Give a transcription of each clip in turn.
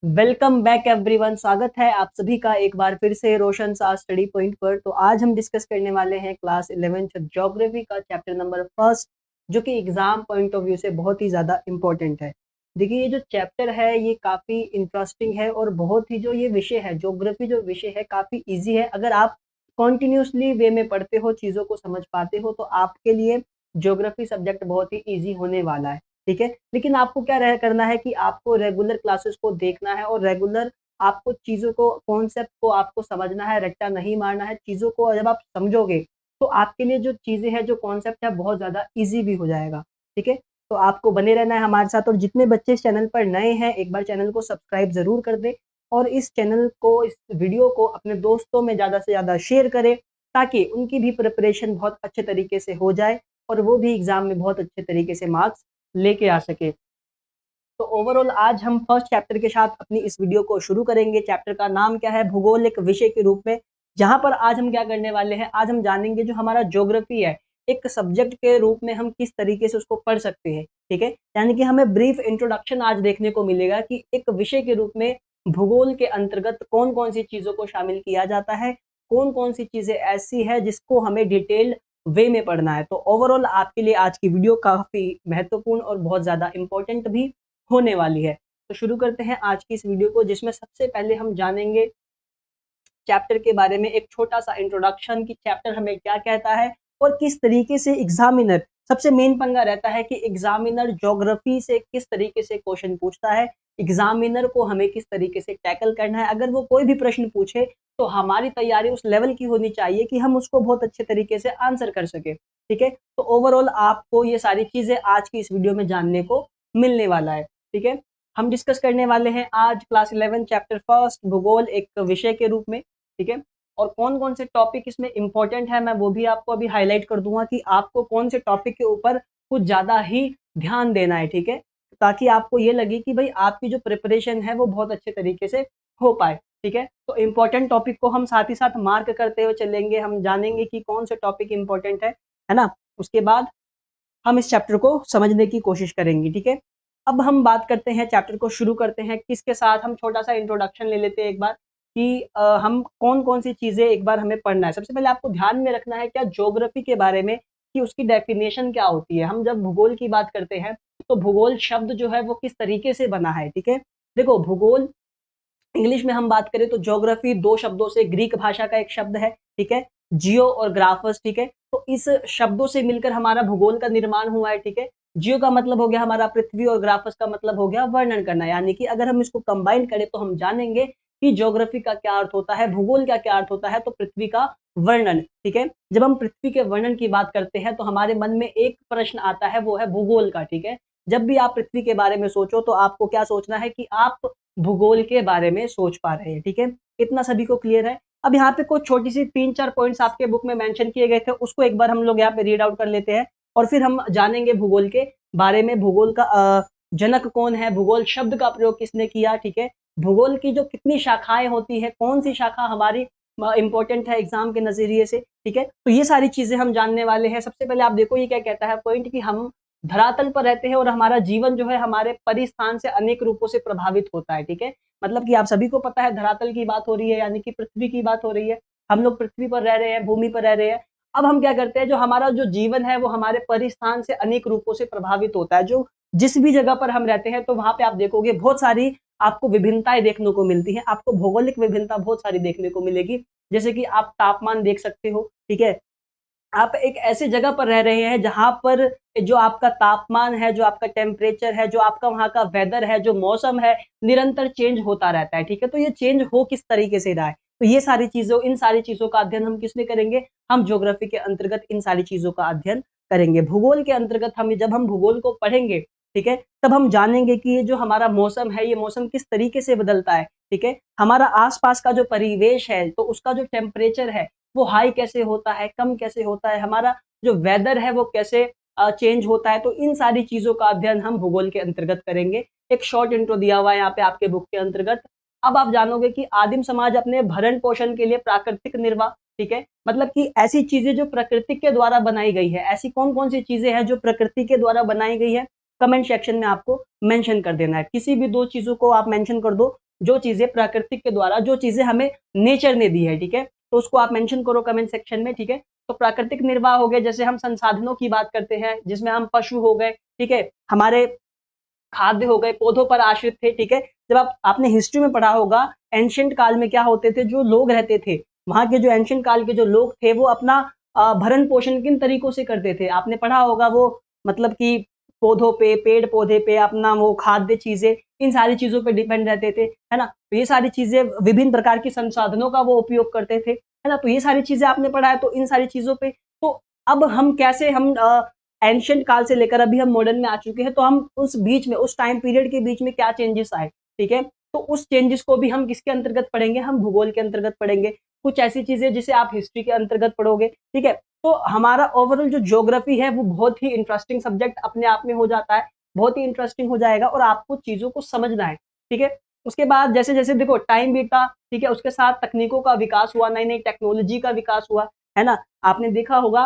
Welcome back everyone. स्वागत है आप सभी का एक बार फिर से रोशन सा स्टडी पॉइंट पर। तो आज हम डिस्कस करने वाले हैं क्लास 11th ज्योग्राफी का चैप्टर नंबर फर्स्ट, जो कि एग्जाम पॉइंट ऑफ व्यू से बहुत ही ज़्यादा इंपॉर्टेंट है। देखिए, ये जो चैप्टर है ये काफ़ी इंटरेस्टिंग है और बहुत ही जो ये विषय है, ज्योग्राफी जो विषय है, काफ़ी ईजी है। अगर आप कॉन्टिन्यूसली वे में पढ़ते हो, चीज़ों को समझ पाते हो, तो आपके लिए ज्योग्राफी सब्जेक्ट बहुत ही ईजी होने वाला है। ठीक है, लेकिन आपको क्या करना है कि आपको रेगुलर क्लासेस को देखना है और रेगुलर आपको चीज़ों को, कॉन्सेप्ट को आपको समझना है, रट्टा नहीं मारना है। चीज़ों को जब आप समझोगे तो आपके लिए जो चीज़ें हैं, जो कॉन्सेप्ट है, बहुत ज़्यादा ईजी भी हो जाएगा। ठीक है, तो आपको बने रहना है हमारे साथ। और जितने बच्चे इस चैनल पर नए हैं, एक बार चैनल को सब्सक्राइब ज़रूर कर दें और इस चैनल को, इस वीडियो को अपने दोस्तों में ज़्यादा से ज़्यादा शेयर करें, ताकि उनकी भी प्रिपरेशन बहुत अच्छे तरीके से हो जाए और वो भी एग्ज़ाम में बहुत अच्छे तरीके से मार्क्स लेके आ सके। तो ओवरऑल आज हम फर्स्ट चैप्टर के साथ अपनी इस वीडियो को शुरू करेंगे। चैप्टर का नाम क्या है? भूगोल एक विषय के रूप में। जहां पर आज हम क्या करने वाले हैं, आज हम जानेंगे जो हमारा ज्योग्राफी है, एक सब्जेक्ट के रूप में हम किस तरीके से उसको पढ़ सकते हैं। ठीक है, यानी कि हमें ब्रीफ इंट्रोडक्शन आज देखने को मिलेगा कि एक विषय के रूप में भूगोल के अंतर्गत कौन कौन सी चीजों को शामिल किया जाता है, कौन कौन सी चीजें ऐसी है जिसको हमें डिटेल्ड वे में पढ़ना है। तो ओवरऑल आपके लिए आज की वीडियो काफी महत्वपूर्ण और बहुत ज्यादा इंपॉर्टेंट भी होने वाली है। तो शुरू करते हैं आज की इस वीडियो को, जिसमें सबसे पहले हम जानेंगे चैप्टर के बारे में, एक छोटा सा इंट्रोडक्शन कि चैप्टर हमें क्या कहता है और किस तरीके से एग्जामिनर, सबसे मेन पंगा रहता है कि एग्जामिनर ज्योग्राफी से किस तरीके से क्वेश्चन पूछता है, एग्जामिनर को हमें किस तरीके से टैकल करना है। अगर वो कोई भी प्रश्न पूछे तो हमारी तैयारी उस लेवल की होनी चाहिए कि हम उसको बहुत अच्छे तरीके से आंसर कर सके। ठीक है, तो ओवरऑल आपको ये सारी चीजें आज की इस वीडियो में जानने को मिलने वाला है। ठीक है, हम डिस्कस करने वाले हैं आज क्लास 11 चैप्टर फर्स्ट, भूगोल एक विषय के रूप में। ठीक है, और कौन कौन से टॉपिक इसमें इंपॉर्टेंट है मैं वो भी आपको अभी हाईलाइट कर दूंगा कि आपको कौन से टॉपिक के ऊपर कुछ ज्यादा ही ध्यान देना है। ठीक है, ताकि आपको ये लगे कि भाई आपकी जो प्रिपरेशन है वो बहुत अच्छे तरीके से हो पाए। ठीक है, तो इंपॉर्टेंट टॉपिक को हम साथ ही साथ मार्क करते हुए चलेंगे, हम जानेंगे कि कौन से टॉपिक इंपॉर्टेंट है ना। उसके बाद हम इस चैप्टर को समझने की कोशिश करेंगे। ठीक है, अब हम बात करते हैं, चैप्टर को शुरू करते हैं किसके साथ, हम छोटा सा इंट्रोडक्शन ले लेते हैं एक बार कि हम कौन कौन सी चीजें एक बार हमें पढ़ना है। सबसे पहले आपको ध्यान में रखना है क्या ज्योग्राफी के बारे में, कि उसकी डेफिनेशन क्या होती है। हम जब भूगोल की बात करते हैं तो भूगोल शब्द जो है वो किस तरीके से बना है। ठीक है, देखो भूगोल इंग्लिश में हम बात करें तो ज्योग्राफी दो शब्दों से, ग्रीक भाषा का एक शब्द है। ठीक है, जियो और ग्राफस। ठीक है, तो इस शब्दों से मिलकर हमारा भूगोल का निर्माण हुआ है। ठीक है, जियो का मतलब हो गया हमारा पृथ्वी और ग्राफस का मतलब हो गया वर्णन करना। यानी कि अगर हम इसको कंबाइन करें तो हम जानेंगे कि ज्योग्राफी का क्या अर्थ होता है, भूगोल का क्या अर्थ होता है, तो पृथ्वी का वर्णन। ठीक है, जब हम पृथ्वी के वर्णन की बात करते हैं तो हमारे मन में एक प्रश्न आता है, वो है भूगोल का। ठीक है, जब भी आप पृथ्वी के बारे में सोचो तो आपको क्या सोचना है कि आप भूगोल के बारे में सोच पा रहे हैं। ठीक है, इतना सभी को क्लियर है। अब यहाँ पे कुछ छोटी सी 3-4 पॉइंट्स आपके बुक में मेंशन किए गए थे, उसको एक बार हम लोग यहाँ पे रीड आउट कर लेते हैं और फिर हम जानेंगे भूगोल के बारे में। भूगोल का जनक कौन है, भूगोल शब्द का प्रयोग किसने किया। ठीक है, भूगोल की जो कितनी शाखाएं होती है, कौन सी शाखा हमारी इंपॉर्टेंट है एग्जाम के नजरिए से। ठीक है, तो ये सारी चीजें हम जानने वाले हैं। सबसे पहले आप देखो ये क्या कहता है पॉइंट, कि हम धरातल पर रहते हैं और हमारा जीवन जो है हमारे परिस्थान से अनेक रूपों से प्रभावित होता है। ठीक है, मतलब कि आप सभी को पता है धरातल की बात हो रही है, यानी कि पृथ्वी की बात हो रही है। हम लोग पृथ्वी पर रह रहे हैं, भूमि पर रह रहे हैं। अब हम क्या करते हैं, जो हमारा जो जीवन है वो हमारे परिस्थान से अनेक रूपों से प्रभावित होता है। जो जिस भी जगह पर हम रहते हैं तो वहां पे आप देखोगे बहुत सारी आपको विभिन्नताएं देखने को मिलती हैं। आपको भौगोलिक विभिन्नता बहुत सारी देखने को मिलेगी, जैसे कि आप तापमान देख सकते हो। ठीक है, आप एक ऐसी जगह पर रह रहे हैं जहां पर जो आपका तापमान है, जो आपका टेम्परेचर है, जो आपका वहां का वेदर है, जो मौसम है, निरंतर चेंज होता रहता है। ठीक है, तो ये चेंज हो किस तरीके से रहा है, तो ये सारी चीजों, इन सारी चीजों का अध्ययन हम किसमें करेंगे, हम ज्योग्राफी के अंतर्गत इन सारी चीजों का अध्ययन करेंगे। भूगोल के अंतर्गत हम, जब हम भूगोल को पढ़ेंगे, ठीक है, तब हम जानेंगे कि ये जो हमारा मौसम है, ये मौसम किस तरीके से बदलता है। ठीक है, हमारा आसपास का जो परिवेश है, तो उसका जो टेम्परेचर है वो हाई कैसे होता है, कम कैसे होता है, हमारा जो वेदर है वो कैसे चेंज होता है। तो इन सारी चीजों का अध्ययन हम भूगोल के अंतर्गत करेंगे। एक शॉर्ट इंट्रो दिया हुआ है यहाँ पे आपके बुक के अंतर्गत। अब आप जानोगे कि आदिम समाज अपने भरण पोषण के लिए प्राकृतिक निर्वाह, ठीक है, मतलब कि ऐसी चीजें जो प्रकृति के द्वारा बनाई गई है, ऐसी कौन कौन सी चीजें हैं जो प्रकृति के द्वारा बनाई गई है, कमेंट सेक्शन में आपको मेंशन कर देना है। किसी भी दो चीजों को आप मेंशन कर दो, जो चीजें प्रकृति के द्वारा, जो चीजें हमें नेचर ने दी है, ठीक है, तो उसको आप मेंशन करो कमेंट सेक्शन में, ठीक है। तो प्राकृतिक निर्वाह हो गए, जैसे हम संसाधनों की बात करते हैं, जिसमें हम पशु हो गए, ठीक है, हमारे खाद्य हो गए, पौधों पर आश्रित थे, ठीक है। जब आपने हिस्ट्री में पढ़ा होगा, एंशिएंट काल में क्या होते थे, जो लोग रहते थे, वहां के जो एंशिएंट काल के जो लोग थे, वो अपना भरण पोषण किन तरीकों से करते थे, आपने पढ़ा होगा, वो मतलब कि पौधों पे, पेड़ पौधे पे अपना वो खाद्य चीजें, इन सारी चीजों पे डिपेंड रहते थे, है ना। तो ये सारी चीजें, विभिन्न प्रकार की संसाधनों का वो उपयोग करते थे, है ना। तो ये सारी चीजें आपने पढ़ा है, तो इन सारी चीजों पे, तो अब हम कैसे, हम एंशिएंट काल से लेकर अभी हम मॉडर्न में आ चुके हैं, तो हम उस बीच में, उस टाइम पीरियड के बीच में क्या चेंजेस आए, ठीक है, तो उस चेंजेस को भी हम किसके अंतर्गत पढ़ेंगे, हम भूगोल के अंतर्गत पढ़ेंगे। कुछ ऐसी चीजें जिसे आप हिस्ट्री के अंतर्गत पढ़ोगे, ठीक है। तो हमारा ओवरऑल जो ज्योग्राफी है, वो बहुत ही इंटरेस्टिंग सब्जेक्ट अपने आप में हो जाता है, बहुत ही इंटरेस्टिंग हो जाएगा, और आपको चीजों को समझना है, ठीक है। उसके बाद जैसे जैसे देखो टाइम बीता, ठीक है, उसके साथ तकनीकों का विकास हुआ, नई नई टेक्नोलॉजी का विकास हुआ, है ना। आपने देखा होगा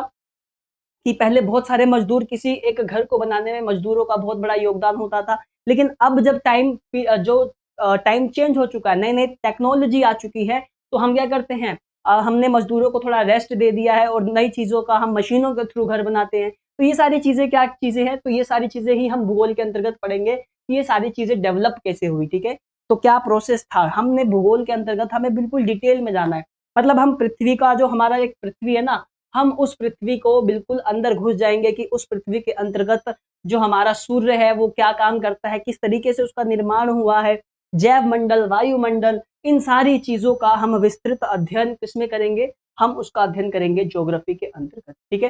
कि पहले बहुत सारे मजदूर, किसी एक घर को बनाने में मजदूरों का बहुत बड़ा योगदान होता था, लेकिन अब जब टाइम चेंज हो चुका है, नई नई टेक्नोलॉजी आ चुकी है, तो हम क्या करते हैं, हमने मजदूरों को थोड़ा रेस्ट दे दिया है, और नई चीजों का हम मशीनों के थ्रू घर बनाते हैं। तो ये सारी चीजें क्या चीजें हैं, तो ये सारी चीजें ही हम भूगोल के अंतर्गत पढ़ेंगे कि ये सारी चीजें डेवलप कैसे हुई, ठीक है। तो क्या प्रोसेस था, हमने भूगोल के अंतर्गत हमें बिल्कुल डिटेल में जाना है। मतलब हम पृथ्वी का, जो हमारा एक पृथ्वी है ना, हम उस पृथ्वी को बिल्कुल अंदर घुस जाएंगे कि उस पृथ्वी के अंतर्गत जो हमारा सूर्य है, वो क्या काम करता है, किस तरीके से उसका निर्माण हुआ है, जैव मंडल, वायुमंडल, इन सारी चीजों का हम विस्तृत अध्ययन किसमें करेंगे, हम उसका अध्ययन करेंगे ज्योग्राफी के अंतर्गत, ठीक है।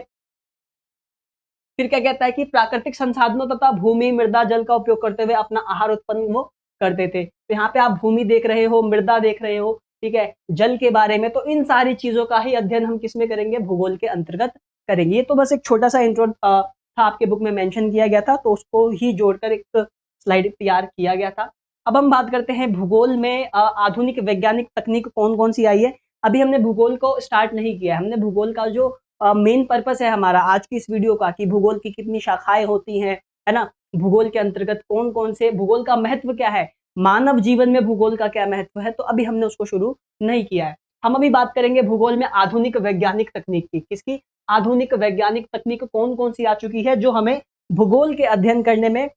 फिर क्या कहता है कि प्राकृतिक संसाधनों तथा भूमि, मृदा, जल का उपयोग करते हुए अपना आहार उत्पन्न वो करते थे। तो यहाँ पे आप भूमि देख रहे हो, मृदा देख रहे हो, ठीक है, जल के बारे में, तो इन सारी चीजों का ही अध्ययन हम किसमें करेंगे, भूगोल के अंतर्गत करेंगे। ये तो बस एक छोटा सा इंट्रो था, आपके बुक में मेंशन किया गया था, तो उसको ही जोड़कर एक स्लाइड तैयार किया गया था। अब हम बात करते हैं भूगोल में आधुनिक वैज्ञानिक तकनीक कौन कौन सी आई है। अभी हमने भूगोल को स्टार्ट नहीं किया, हमने भूगोल का जो मेन पर्पस है हमारा आज की इस वीडियो का, कि भूगोल की कितनी शाखाएं होती हैं, है ना, भूगोल के अंतर्गत कौन कौन से, भूगोल का महत्व क्या है, मानव जीवन में भूगोल का क्या महत्व है, तो अभी हमने उसको शुरू नहीं किया है। हम अभी बात करेंगे भूगोल में आधुनिक वैज्ञानिक तकनीक की। किसकी? आधुनिक वैज्ञानिक तकनीक कौन कौन सी आ चुकी है, जो हमें भूगोल के अध्ययन करने में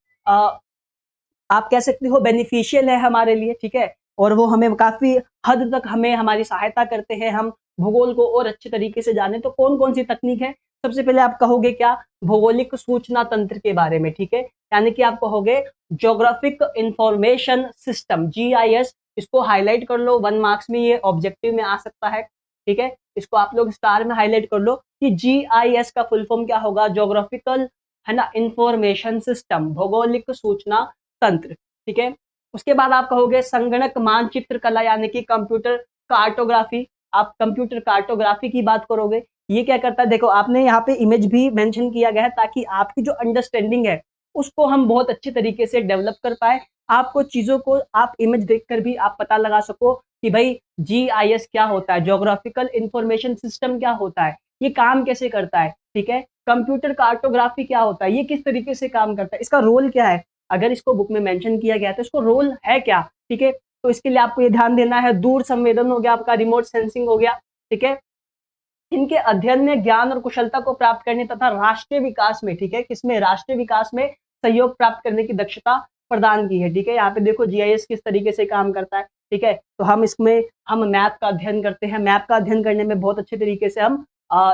आप कह सकते हो बेनिफिशियल है हमारे लिए, ठीक है, और वो हमें काफी हद तक हमें हमारी सहायता करते हैं, हम भूगोल को और अच्छे तरीके से जाने। तो कौन कौन सी तकनीक है? सबसे पहले आप कहोगे क्या? भौगोलिक सूचना तंत्र के बारे में, ठीक है, यानी कि आप कहोगे ज्योग्राफिक इंफॉर्मेशन सिस्टम, जीआईएस। इसको हाईलाइट कर लो, 1 मार्क्स में ये ऑब्जेक्टिव में आ सकता है, ठीक है। इसको आप लोग स्टार में हाईलाइट कर लो कि जीआईएस का फुल फॉर्म क्या होगा, ज्योग्राफिकल, है ना, इंफॉर्मेशन सिस्टम, भौगोलिक सूचना तंत्र, ठीक है। उसके बाद आप कहोगे संगणक मानचित्र कला, यानी कि कंप्यूटर कार्टोग्राफी। आप कंप्यूटर कार्टोग्राफी की बात करोगे, ये क्या करता है, देखो आपने यहाँ पे इमेज भी मेंशन किया गया है, ताकि आपकी जो अंडरस्टैंडिंग है उसको हम बहुत अच्छे तरीके से डेवलप कर पाए। आपको चीजों को आप इमेज देखकर भी आप पता लगा सको कि भाई जीआईएस क्या होता है, ज्योग्राफिकल इंफॉर्मेशन सिस्टम क्या होता है, ये काम कैसे करता है, ठीक है। कंप्यूटर कार्टोग्राफी क्या होता है, ये किस तरीके से काम करता है, इसका रोल क्या है, अगर इसको बुक में मेंशन किया गया है तो इसको रोल है क्या, ठीक है। तो इसके लिए आपको ये ध्यान देना है, दूर संवेदन हो गया, आपका रिमोट सेंसिंग हो गया, ठीक है। इनके अध्ययन में ज्ञान और कुशलता को प्राप्त करने तथा राष्ट्रीय विकास में, ठीक है, किसमें, राष्ट्रीय विकास में सहयोग प्राप्त करने की दक्षता प्रदान की है, ठीक है। यहाँ पे देखो जीआईएस किस तरीके से काम करता है, ठीक है। तो हम इसमें हम मैप का अध्ययन करते हैं, मैप का अध्ययन करने में बहुत अच्छे तरीके से हम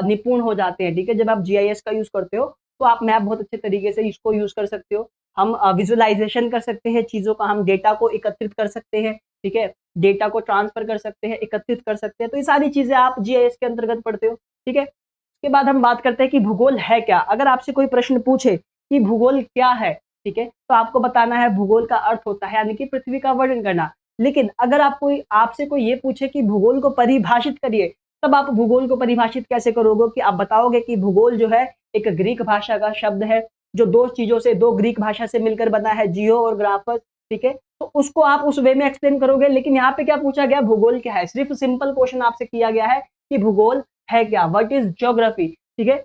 निपुण हो जाते हैं, ठीक है। जब आप जीआईएस का यूज करते हो तो आप मैप बहुत अच्छे तरीके से इसको यूज कर सकते हो। हम विजुअलाइजेशन कर सकते हैं चीजों का, हम डेटा को एकत्रित कर सकते हैं, ठीक है, डेटा को ट्रांसफर कर सकते हैं, एकत्रित कर सकते हैं। तो ये सारी चीजें आप जीआईएस के अंतर्गत पढ़ते हो, ठीक है। उसके बाद हम बात करते हैं कि भूगोल है क्या। अगर आपसे कोई प्रश्न पूछे कि भूगोल क्या है, ठीक है, तो आपको बताना है भूगोल का अर्थ होता है यानी कि पृथ्वी का वर्णन करना। लेकिन अगर आपसे कोई ये पूछे कि भूगोल को परिभाषित करिए, तब आप भूगोल को परिभाषित कैसे करोगे, कि आप बताओगे कि भूगोल जो है एक ग्रीक भाषा का शब्द है, जो दो चीजों से, दो ग्रीक भाषा से मिलकर बना है, जियो और ग्राफस, ठीक है। तो उसको आप उस वे में एक्सप्लेन करोगे। लेकिन यहाँ पे क्या पूछा गया, भूगोल क्या है, सिर्फ सिंपल क्वेश्चन आपसे किया गया है कि भूगोल है क्या, व्हाट इज ज्योग्राफी, ठीक है।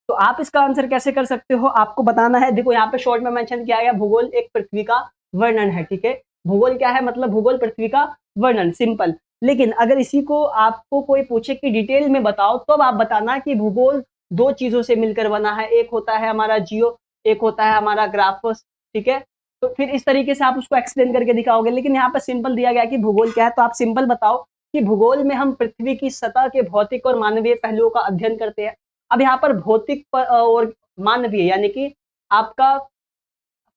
तो आप इसका आंसर कैसे कर सकते हो, आपको बताना है, देखो यहाँ पे शॉर्ट में मेंशन किया गया, भूगोल एक पृथ्वी का वर्णन है, ठीक है। भूगोल क्या है? मतलब भूगोल पृथ्वी का वर्णन, सिंपल। लेकिन अगर इसी को आपको कोई पूछे कि डिटेल में बताओ, तब आप बताना कि भूगोल 2 चीज़ों से मिलकर बना है, एक होता है हमारा जियो, एक होता है हमारा ग्राफस, ठीक है? तो फिर इस तरीके से आप उसको एक्सप्लेन करके दिखाओगे, लेकिन यहाँ पर सिंपल दिया गया है कि भूगोल क्या है, तो आप सिंपल बताओ कि भूगोल में हम पृथ्वी की सतह के भौतिक और मानवीय पहलुओं का अध्ययन करते हैं। अब यहाँ पर भौतिक और मानवीय यानी कि आपका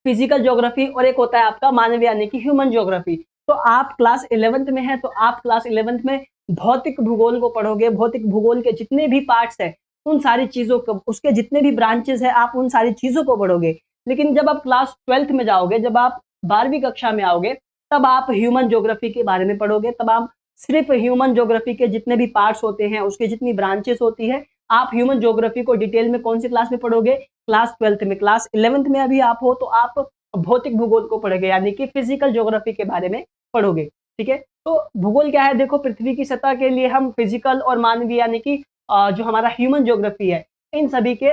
फिजिकल ज्योग्राफी और एक होता है आपका मानवीय यानी कि ह्यूमन ज्योग्राफी। तो आप क्लास 11th में हैं, तो आप क्लास 11th में भौतिक भूगोल को पढ़ोगे। भौतिक भूगोल के जितने भी पार्ट्स हैं, उन सारी चीज़ों को, उसके जितने भी ब्रांचेज़ हैं, आप उन सारी चीज़ों को पढ़ोगे। लेकिन जब आप क्लास 12th में जाओगे, जब आप 12वीं कक्षा में आओगे, तब आप ह्यूमन ज्योग्राफी के बारे में पढ़ोगे। तब आप सिर्फ़ ह्यूमन ज्योग्राफी के जितने भी पार्ट्स होते हैं, उसकी जितनी ब्रांचेज़ होती है, आप ह्यूमन ज्योग्राफी को डिटेल में कौन सी क्लास में पढ़ोगे? क्लास 12th में। क्लास 11th में अभी आप हो, तो आप भौतिक भूगोल को पढ़ोगे यानी कि फिजिकल ज्योग्राफी के बारे में पढ़ोगे, ठीक है? तो भूगोल क्या है? देखो, पृथ्वी की सतह के लिए हम फिजिकल और मानवीय यानी कि जो हमारा ह्यूमन ज्योग्राफी है, इन सभी के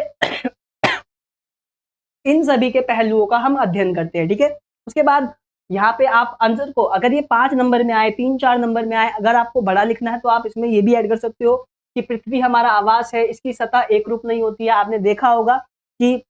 इन सभी के पहलुओं का हम अध्ययन करते हैं, ठीक है? उसके बाद यहाँ पे आप आंसर को, अगर ये 5 नंबर में आए, 3-4 नंबर में आए, अगर आपको बड़ा लिखना है तो आप इसमें ये भी ऐड कर सकते हो कि पृथ्वी हमारा आवास है, इसकी सतह एक रूप नहीं होती है। आपने देखा होगा कि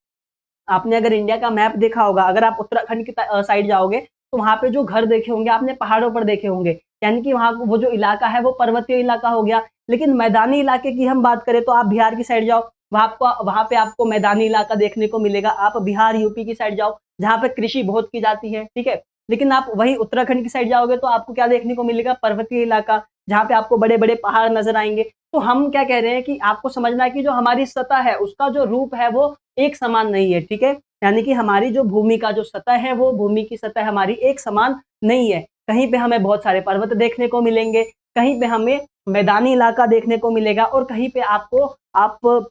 आपने अगर इंडिया का मैप देखा होगा, अगर आप उत्तराखंड की साइड जाओगे, तो वहाँ पे जो घर देखे होंगे आपने पहाड़ों पर देखे होंगे, यानी कि वहाँ वो जो इलाका है वो पर्वतीय इलाका हो गया। लेकिन मैदानी इलाके की हम बात करें तो आप बिहार की साइड जाओ, वहाँ पे आपको मैदानी इलाका देखने को मिलेगा। आप बिहार, यूपी की साइड जाओ, जहाँ पे कृषि बहुत की जाती है, ठीक है? लेकिन आप वहीं उत्तराखंड की साइड जाओगे तो आपको क्या देखने को मिलेगा? पर्वतीय इलाका, जहाँ पे आपको बड़े-बड़े पहाड़ नज़र आएँगे। तो हम क्या कह रहे हैं कि आपको समझना है कि जो हमारी सतह है, उसका जो रूप है वो एक समान नहीं है, ठीक है? यानी कि हमारी जो भूमि का जो सतह है, वो भूमि की सतह हमारी एक समान नहीं है। कहीं पे हमें बहुत सारे पर्वत देखने को मिलेंगे, कहीं पे हमें मैदानी इलाका देखने को मिलेगा और कहीं पे आपको आप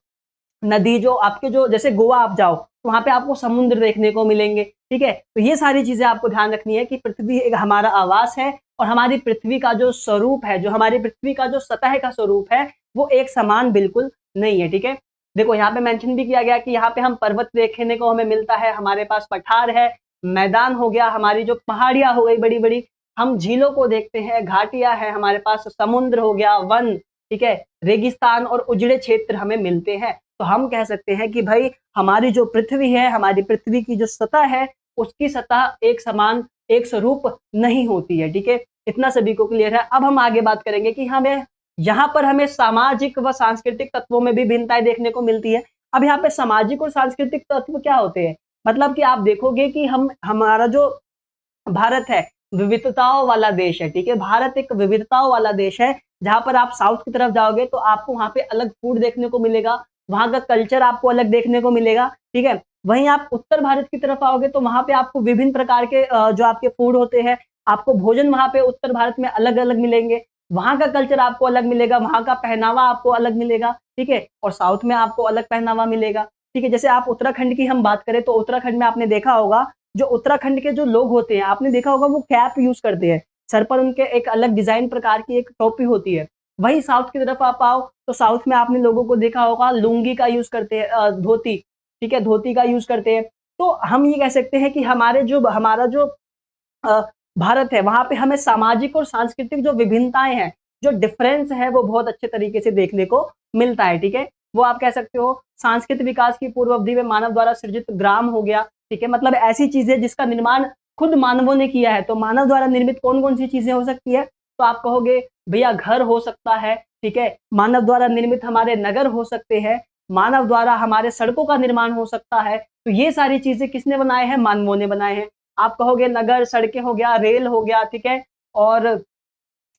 नदी जो आपके जो जैसे गोवा आप जाओ, तो वहाँ पे आपको समुद्र देखने को मिलेंगे, ठीक है? तो ये सारी चीज़ें आपको ध्यान रखनी है कि पृथ्वी एक हमारा आवास है और हमारी पृथ्वी का जो स्वरूप है, जो हमारी पृथ्वी का जो सतह का स्वरूप है, वो एक समान बिल्कुल नहीं है, ठीक है? देखो, यहाँ पे मेंशन भी किया गया कि यहाँ पे हम पर्वत देखने को हमें मिलता है, हमारे पास पठार है, मैदान हो गया, हमारी जो पहाड़ियाँ हो गई बड़ी-बड़ी, हम झीलों को देखते हैं, घाटियाँ हैं, हमारे पास समुद्र हो गया, वन, ठीक है? रेगिस्तान और उजड़े क्षेत्र हमें मिलते हैं। तो हम कह सकते हैं कि भाई हमारी जो पृथ्वी है, हमारी पृथ्वी की जो सतह है, उसकी सतह एक समान, एक स्वरूप नहीं होती है, ठीक है? इतना सभी को क्लियर है। अब हम आगे बात करेंगे कि हमें यहाँ पर हमें सामाजिक व सांस्कृतिक तत्वों में भी भिन्नताएँ देखने को मिलती है। अब यहाँ पे सामाजिक और सांस्कृतिक तत्व क्या होते हैं? मतलब कि आप देखोगे कि हम हमारा जो भारत है, विविधताओं वाला देश है, ठीक है? भारत एक विविधताओं वाला देश है, जहाँ पर आप साउथ की तरफ जाओगे तो आपको वहाँ पे अलग फूड देखने को मिलेगा, वहाँ का कल्चर आपको अलग देखने को मिलेगा, ठीक है? वहीं आप उत्तर भारत की तरफ आओगे तो वहाँ पे आपको विभिन्न प्रकार के जो आपके फूड होते हैं, आपको भोजन वहाँ पे उत्तर भारत में अलग-अलग मिलेंगे, वहाँ का कल्चर आपको अलग मिलेगा, वहाँ का पहनावा आपको अलग मिलेगा, ठीक है? और साउथ में आपको अलग पहनावा मिलेगा, ठीक है? जैसे आप उत्तराखंड की हम बात करें तो उत्तराखंड में आपने देखा होगा जो उत्तराखंड के जो लोग होते हैं, आपने देखा होगा वो कैप यूज़ करते हैं। सर पर उनके एक अलग डिज़ाइन प्रकार की एक टोपी होती है। वहीं साउथ की तरफ आप आओ, तो साउथ में आपने लोगों को देखा होगा लुंगी का यूज़ करते हैं, धोती, ठीक है? धोती का यूज़ करते हैं। तो हम ये कह सकते हैं कि हमारा जो अ, भारत है, वहाँ पे हमें सामाजिक और सांस्कृतिक जो विभिन्नताएँ हैं, जो डिफ़रेंस है, वो बहुत अच्छे तरीके से देखने को मिलता है, ठीक है? वो आप कह सकते हो सांस्कृतिक विकास की पूर्व अवधि में मानव द्वारा सृजित ग्राम हो गया, ठीक है? मतलब ऐसी चीज़ें जिसका निर्माण खुद मानवों ने किया है, तो मानव द्वारा निर्मित कौन-कौन सी चीज़ें हो सकती है? तो आप कहोगे भैया घर हो सकता है, ठीक है? मानव द्वारा निर्मित हमारे नगर हो सकते हैं, मानव द्वारा हमारे सड़कों का निर्माण हो सकता है। तो ये सारी चीज़ें किसने बनाए हैं? मानवों ने बनाए हैं। आप कहोगे नगर, सड़कें हो गया, रेल हो गया, ठीक है? और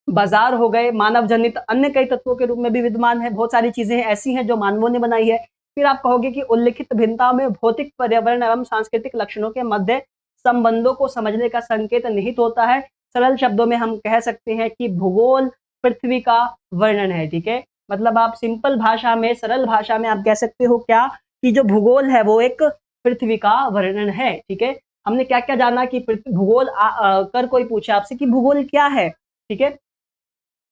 बाज़ार हो गए, मानव जनित अन्य कई तत्वों के रूप में भी विद्यमान है। बहुत सारी चीज़ें ऐसी हैं जो मानवों ने बनाई है। फिर आप कहोगे कि उल्लिखित भिन्नताओं में भौतिक, पर्यावरण एवं सांस्कृतिक लक्षणों के मध्य संबंधों को समझने का संकेत निहित होता है। सरल शब्दों में हम कह सकते हैं कि भूगोल पृथ्वी का वर्णन है, ठीक है? मतलब आप सिंपल भाषा में, सरल भाषा में आप कह सकते हो क्या? कि जो भूगोल है वो एक पृथ्वी का वर्णन है, ठीक है? हमने क्या-क्या जाना कि भूगोल कर कोई पूछे आपसे कि भूगोल क्या है? ठीक है?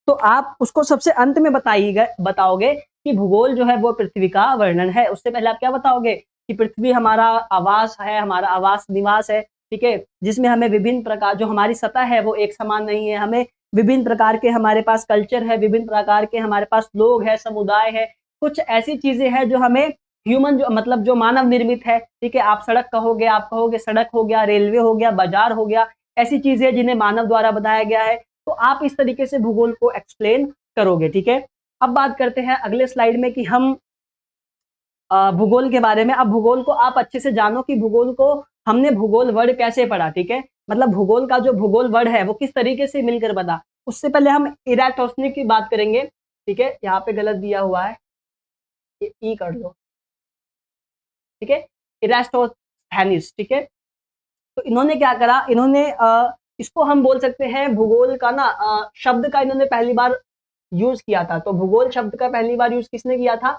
तो आप उसको सबसे अंत में बताओगे कि भूगोल जो है वो पृथ्वी का वर्णन है। उससे पहले आप क्या बताओगे कि पृथ्वी हमारा आवास है, हमारा आवास निवास है। ठीक है, जिसमें हमें विभिन्न प्रकार, जो हमारी सतह है वो एक समान नहीं है, हमें विभिन्न प्रकार के हमारे पास कल्चर है, विभिन्न प्रकार के हमारे पास लोग है, समुदाय है, कुछ ऐसी चीजें हैं जो हमें ह्यूमन, जो मतलब जो मानव निर्मित है, ठीक है, आप सड़क कहोगे, आप कहोगे सड़क हो गया, रेलवे हो गया, बाजार हो गया, ऐसी चीजें जिन्हें मानव द्वारा बनाया गया है, तो आप इस तरीके से भूगोल को एक्सप्लेन करोगे, ठीक है। अब बात करते हैं अगले स्लाइड में कि हम भूगोल के बारे में। अब भूगोल को आप अच्छे से जानो कि भूगोल को हमने भूगोल वर्ड कैसे पढ़ा, ठीक है, मतलब भूगोल का जो भूगोल वर्ड है वो किस तरीके से मिलकर बना। उससे पहले हम इराटोस्थिनिस की बात करेंगे, ठीक है, यहाँ पे गलत दिया हुआ है, ये ई कर लो, ठीक है, इराटोस्थेनिस, ठीक है। तो इन्होंने क्या करा, इन्होंने इसको हम बोल सकते हैं भूगोल का ना शब्द का इन्होंने पहली बार यूज किया था। तो भूगोल शब्द का पहली बार यूज किसने किया था,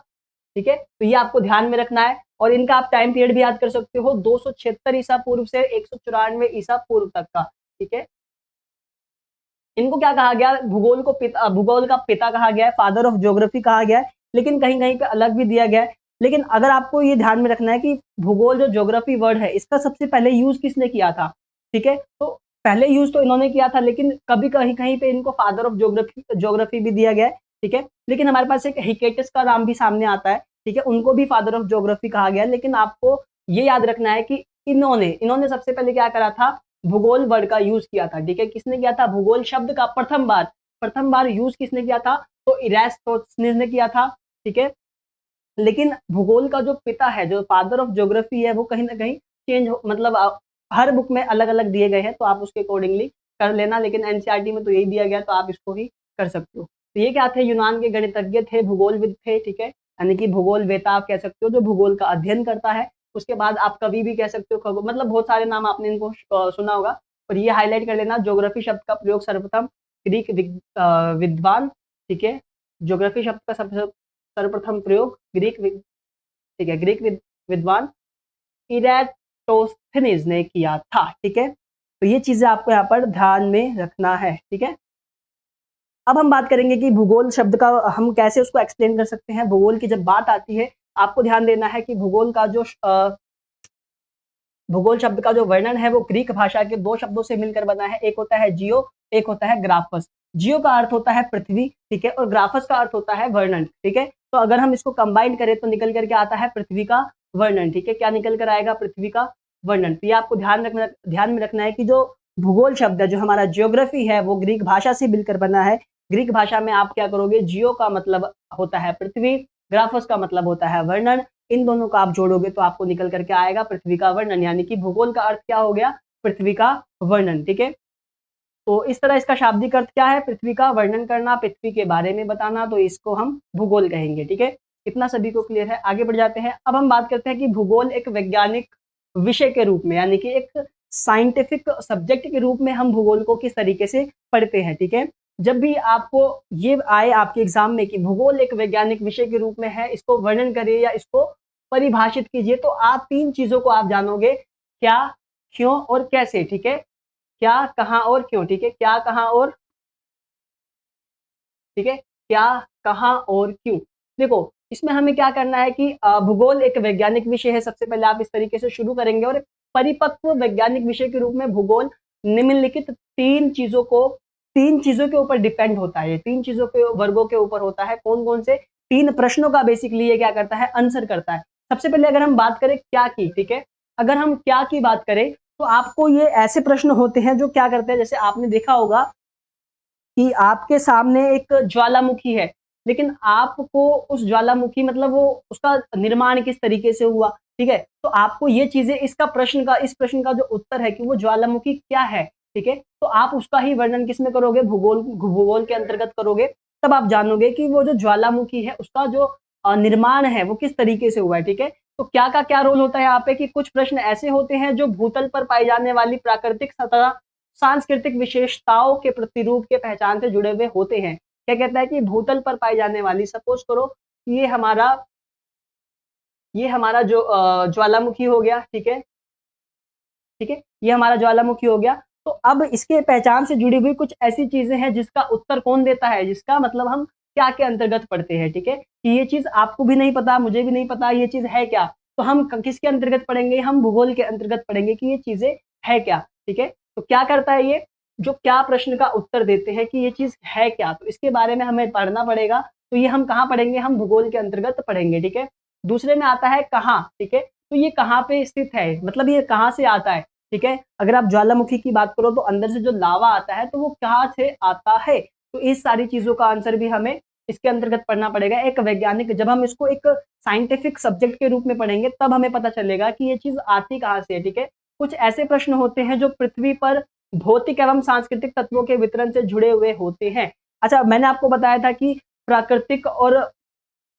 ठीक है, तो ये आपको ध्यान में रखना है। और इनका आप टाइम पीरियड भी याद कर सकते हो, 276 ईसा पूर्व से 194 ईसा पूर्व तक का, ठीक है। इनको क्या कहा गया, भूगोल का पिता कहा गया है, फादर ऑफ ज्योग्राफी कहा गया है, लेकिन कहीं कहीं पे अलग भी दिया गया है। लेकिन अगर आपको ये ध्यान में रखना है कि भूगोल जो ज्योग्राफी वर्ड है इसका सबसे पहले यूज किसने किया था, ठीक है, तो पहले यूज तो इन्होंने किया था, लेकिन कभी कहीं कहीं पे इनको फादर ऑफ ज्योग्राफी भी दिया गया है, ठीक है। लेकिन हमारे पास एक हिकेटस का नाम भी सामने आता है, ठीक है, उनको भी फादर ऑफ ज्योग्राफी कहा गया है। लेकिन आपको ये याद रखना है कि इन्होंने इन्होंने सबसे पहले क्या करा था, भूगोल वर्ड का यूज किया था, ठीक है। किसने किया था, भूगोल शब्द का प्रथम बार यूज किसने किया था, तो इराटोस्थेनिस ने किया था, ठीक है। लेकिन भूगोल का जो पिता है, जो फादर ऑफ ज्योग्राफी है, वो कहीं ना कहीं चेंज, मतलब हर बुक में अलग अलग दिए गए हैं, तो आप उसके अकॉर्डिंगली कर लेना। लेकिन एनसीईआरटी में तो यही दिया गया, तो आप इसको ही कर सकते हो। तो ये क्या थे, यूनान के गणितज्ञ थे, भूगोलविद थे, ठीक है, यानी कि भूगोल वेता आप कह सकते हो, जो भूगोल का अध्ययन करता है। उसके बाद आप कवि भी कह सकते हो, मतलब बहुत सारे नाम आपने इनको सुना होगा। और ये हाईलाइट कर लेना, ज्योग्राफी शब्द का प्रयोग सर्वप्रथम ग्रीक विद्वान, ठीक है, ज्योग्राफी शब्द का सर्वप्रथम प्रयोग ठीक है, ग्रीक विद्वान इराटोस्थेनिस ने किया था, ठीक है। तो ये चीजें आपको यहाँ पर ध्यान में रखना है, ठीक है। अब हम बात करेंगे कि भूगोल शब्द का हम कैसे उसको एक्सप्लेन कर सकते हैं। भूगोल की जब बात आती है, आपको ध्यान देना है कि भूगोल का जो भूगोल शब्द का जो वर्णन है वो ग्रीक भाषा के दो शब्दों से मिलकर बना है, एक होता है जियो, एक होता है ग्राफस। जियो का अर्थ होता है पृथ्वी, ठीक है, और ग्राफस का अर्थ होता है वर्णन, ठीक है। तो अगर हम इसको कंबाइन करें तो निकल करके आता है पृथ्वी का वर्णन, ठीक है, क्या निकल कर आएगा, पृथ्वी का वर्णन। तो ये आपको ध्यान में रखना है कि जो भूगोल शब्द है, जो हमारा जियोग्राफी है, वो ग्रीक भाषा से मिलकर बना है। ग्रीक भाषा में आप क्या करोगे, जियो का मतलब होता है पृथ्वी, ग्राफस का मतलब होता है वर्णन, इन दोनों को आप जोड़ोगे तो आपको निकल करके आएगा पृथ्वी का वर्णन, यानी कि भूगोल का अर्थ क्या हो गया, पृथ्वी का वर्णन, ठीक है। तो इस तरह इसका शाब्दिक अर्थ क्या है, पृथ्वी का वर्णन करना, पृथ्वी के बारे में बताना, तो इसको हम भूगोल कहेंगे, ठीक है। इतना सभी को क्लियर है, आगे बढ़ जाते हैं। अब हम बात करते हैं कि भूगोल एक वैज्ञानिक विषय के रूप में, यानी कि एक साइंटिफिक सब्जेक्ट के रूप में हम भूगोल को किस तरीके से पढ़ते हैं, ठीक है। जब भी आपको ये आए आपके एग्जाम में कि भूगोल एक वैज्ञानिक विषय के रूप में है, इसको वर्णन करिए या इसको परिभाषित कीजिए, तो आप तीन चीजों को आप जानोगे, क्या, क्यों और कैसे, ठीक है। क्या, कहां और क्यों, ठीक है, क्या, कहां और, ठीक है, क्या, कहां और क्यों। देखो इसमें हमें क्या करना है कि भूगोल एक वैज्ञानिक विषय है, सबसे पहले आप इस तरीके से शुरू करेंगे, और परिपक्व वैज्ञानिक विषय के रूप में भूगोल निम्नलिखित तीन चीजों के ऊपर डिपेंड होता है, तीन चीजों के वर्गों के ऊपर होता है। कौन कौन से, तीन प्रश्नों का बेसिकली ये क्या करता है, आंसर करता है। सबसे पहले अगर हम बात करें क्या की, ठीक है, अगर हम क्या की बात करें तो आपको ये ऐसे प्रश्न होते हैं जो क्या करते हैं, जैसे आपने देखा होगा कि आपके सामने एक ज्वालामुखी है, लेकिन आपको उस ज्वालामुखी, मतलब वो उसका निर्माण किस तरीके से हुआ, ठीक है, तो आपको ये चीजें, इस प्रश्न का जो उत्तर है कि वो ज्वालामुखी क्या है, ठीक है, तो आप उसका ही वर्णन किसमें करोगे, भूगोल के अंतर्गत करोगे। तब आप जानोगे कि वो जो ज्वालामुखी है उसका जो निर्माण है वो किस तरीके से हुआ है, ठीक है। तो क्या का क्या रोल होता है यहाँ पे, कि कुछ प्रश्न ऐसे होते हैं जो भूतल पर पाई जाने वाली प्राकृतिक सतह सांस्कृतिक विशेषताओं के प्रतिरूप के पहचान से जुड़े हुए होते हैं। क्या कहता है कि भूतल पर पाई जाने वाली, सपोज करो ये हमारा जो ज्वालामुखी हो गया, ठीक है, ठीक है, ये हमारा ज्वालामुखी हो गया। तो अब इसके पहचान से जुड़ी हुई कुछ ऐसी चीजें हैं जिसका उत्तर कौन देता है, जिसका मतलब हम क्या के अंतर्गत पढ़ते हैं, ठीक है, कि ये चीज आपको भी नहीं पता, मुझे भी नहीं पता ये चीज है क्या, तो हम किसके अंतर्गत पढ़ेंगे, हम भूगोल के अंतर्गत पढ़ेंगे कि ये चीजें है क्या, ठीक है। तो क्या करता है ये, जो क्या प्रश्न का उत्तर देते हैं कि ये चीज है क्या, तो इसके बारे में हमें पढ़ना पड़ेगा। तो ये हम कहाँ पढ़ेंगे, हम भूगोल के अंतर्गत पढ़ेंगे, ठीक है। दूसरे में आता है कहाँ, ठीक है, तो ये कहाँ पे स्थित है, मतलब ये कहाँ से आता है, ठीक है। अगर आप ज्वालामुखी की बात करो तो अंदर से जो लावा आता है तो वो कहाँ से आता है, तो इस सारी चीजों का आंसर भी हमें इसके अंतर्गत पढ़ना पड़ेगा। एक वैज्ञानिक, जब हम इसको एक साइंटिफिक सब्जेक्ट के रूप में पढ़ेंगे तब हमें पता चलेगा कि ये चीज आती कहाँ से है, ठीक है। कुछ ऐसे प्रश्न होते हैं जो पृथ्वी पर भौतिक एवं सांस्कृतिक तत्वों के वितरण से जुड़े हुए होते हैं। अच्छा, मैंने आपको बताया था कि प्राकृतिक और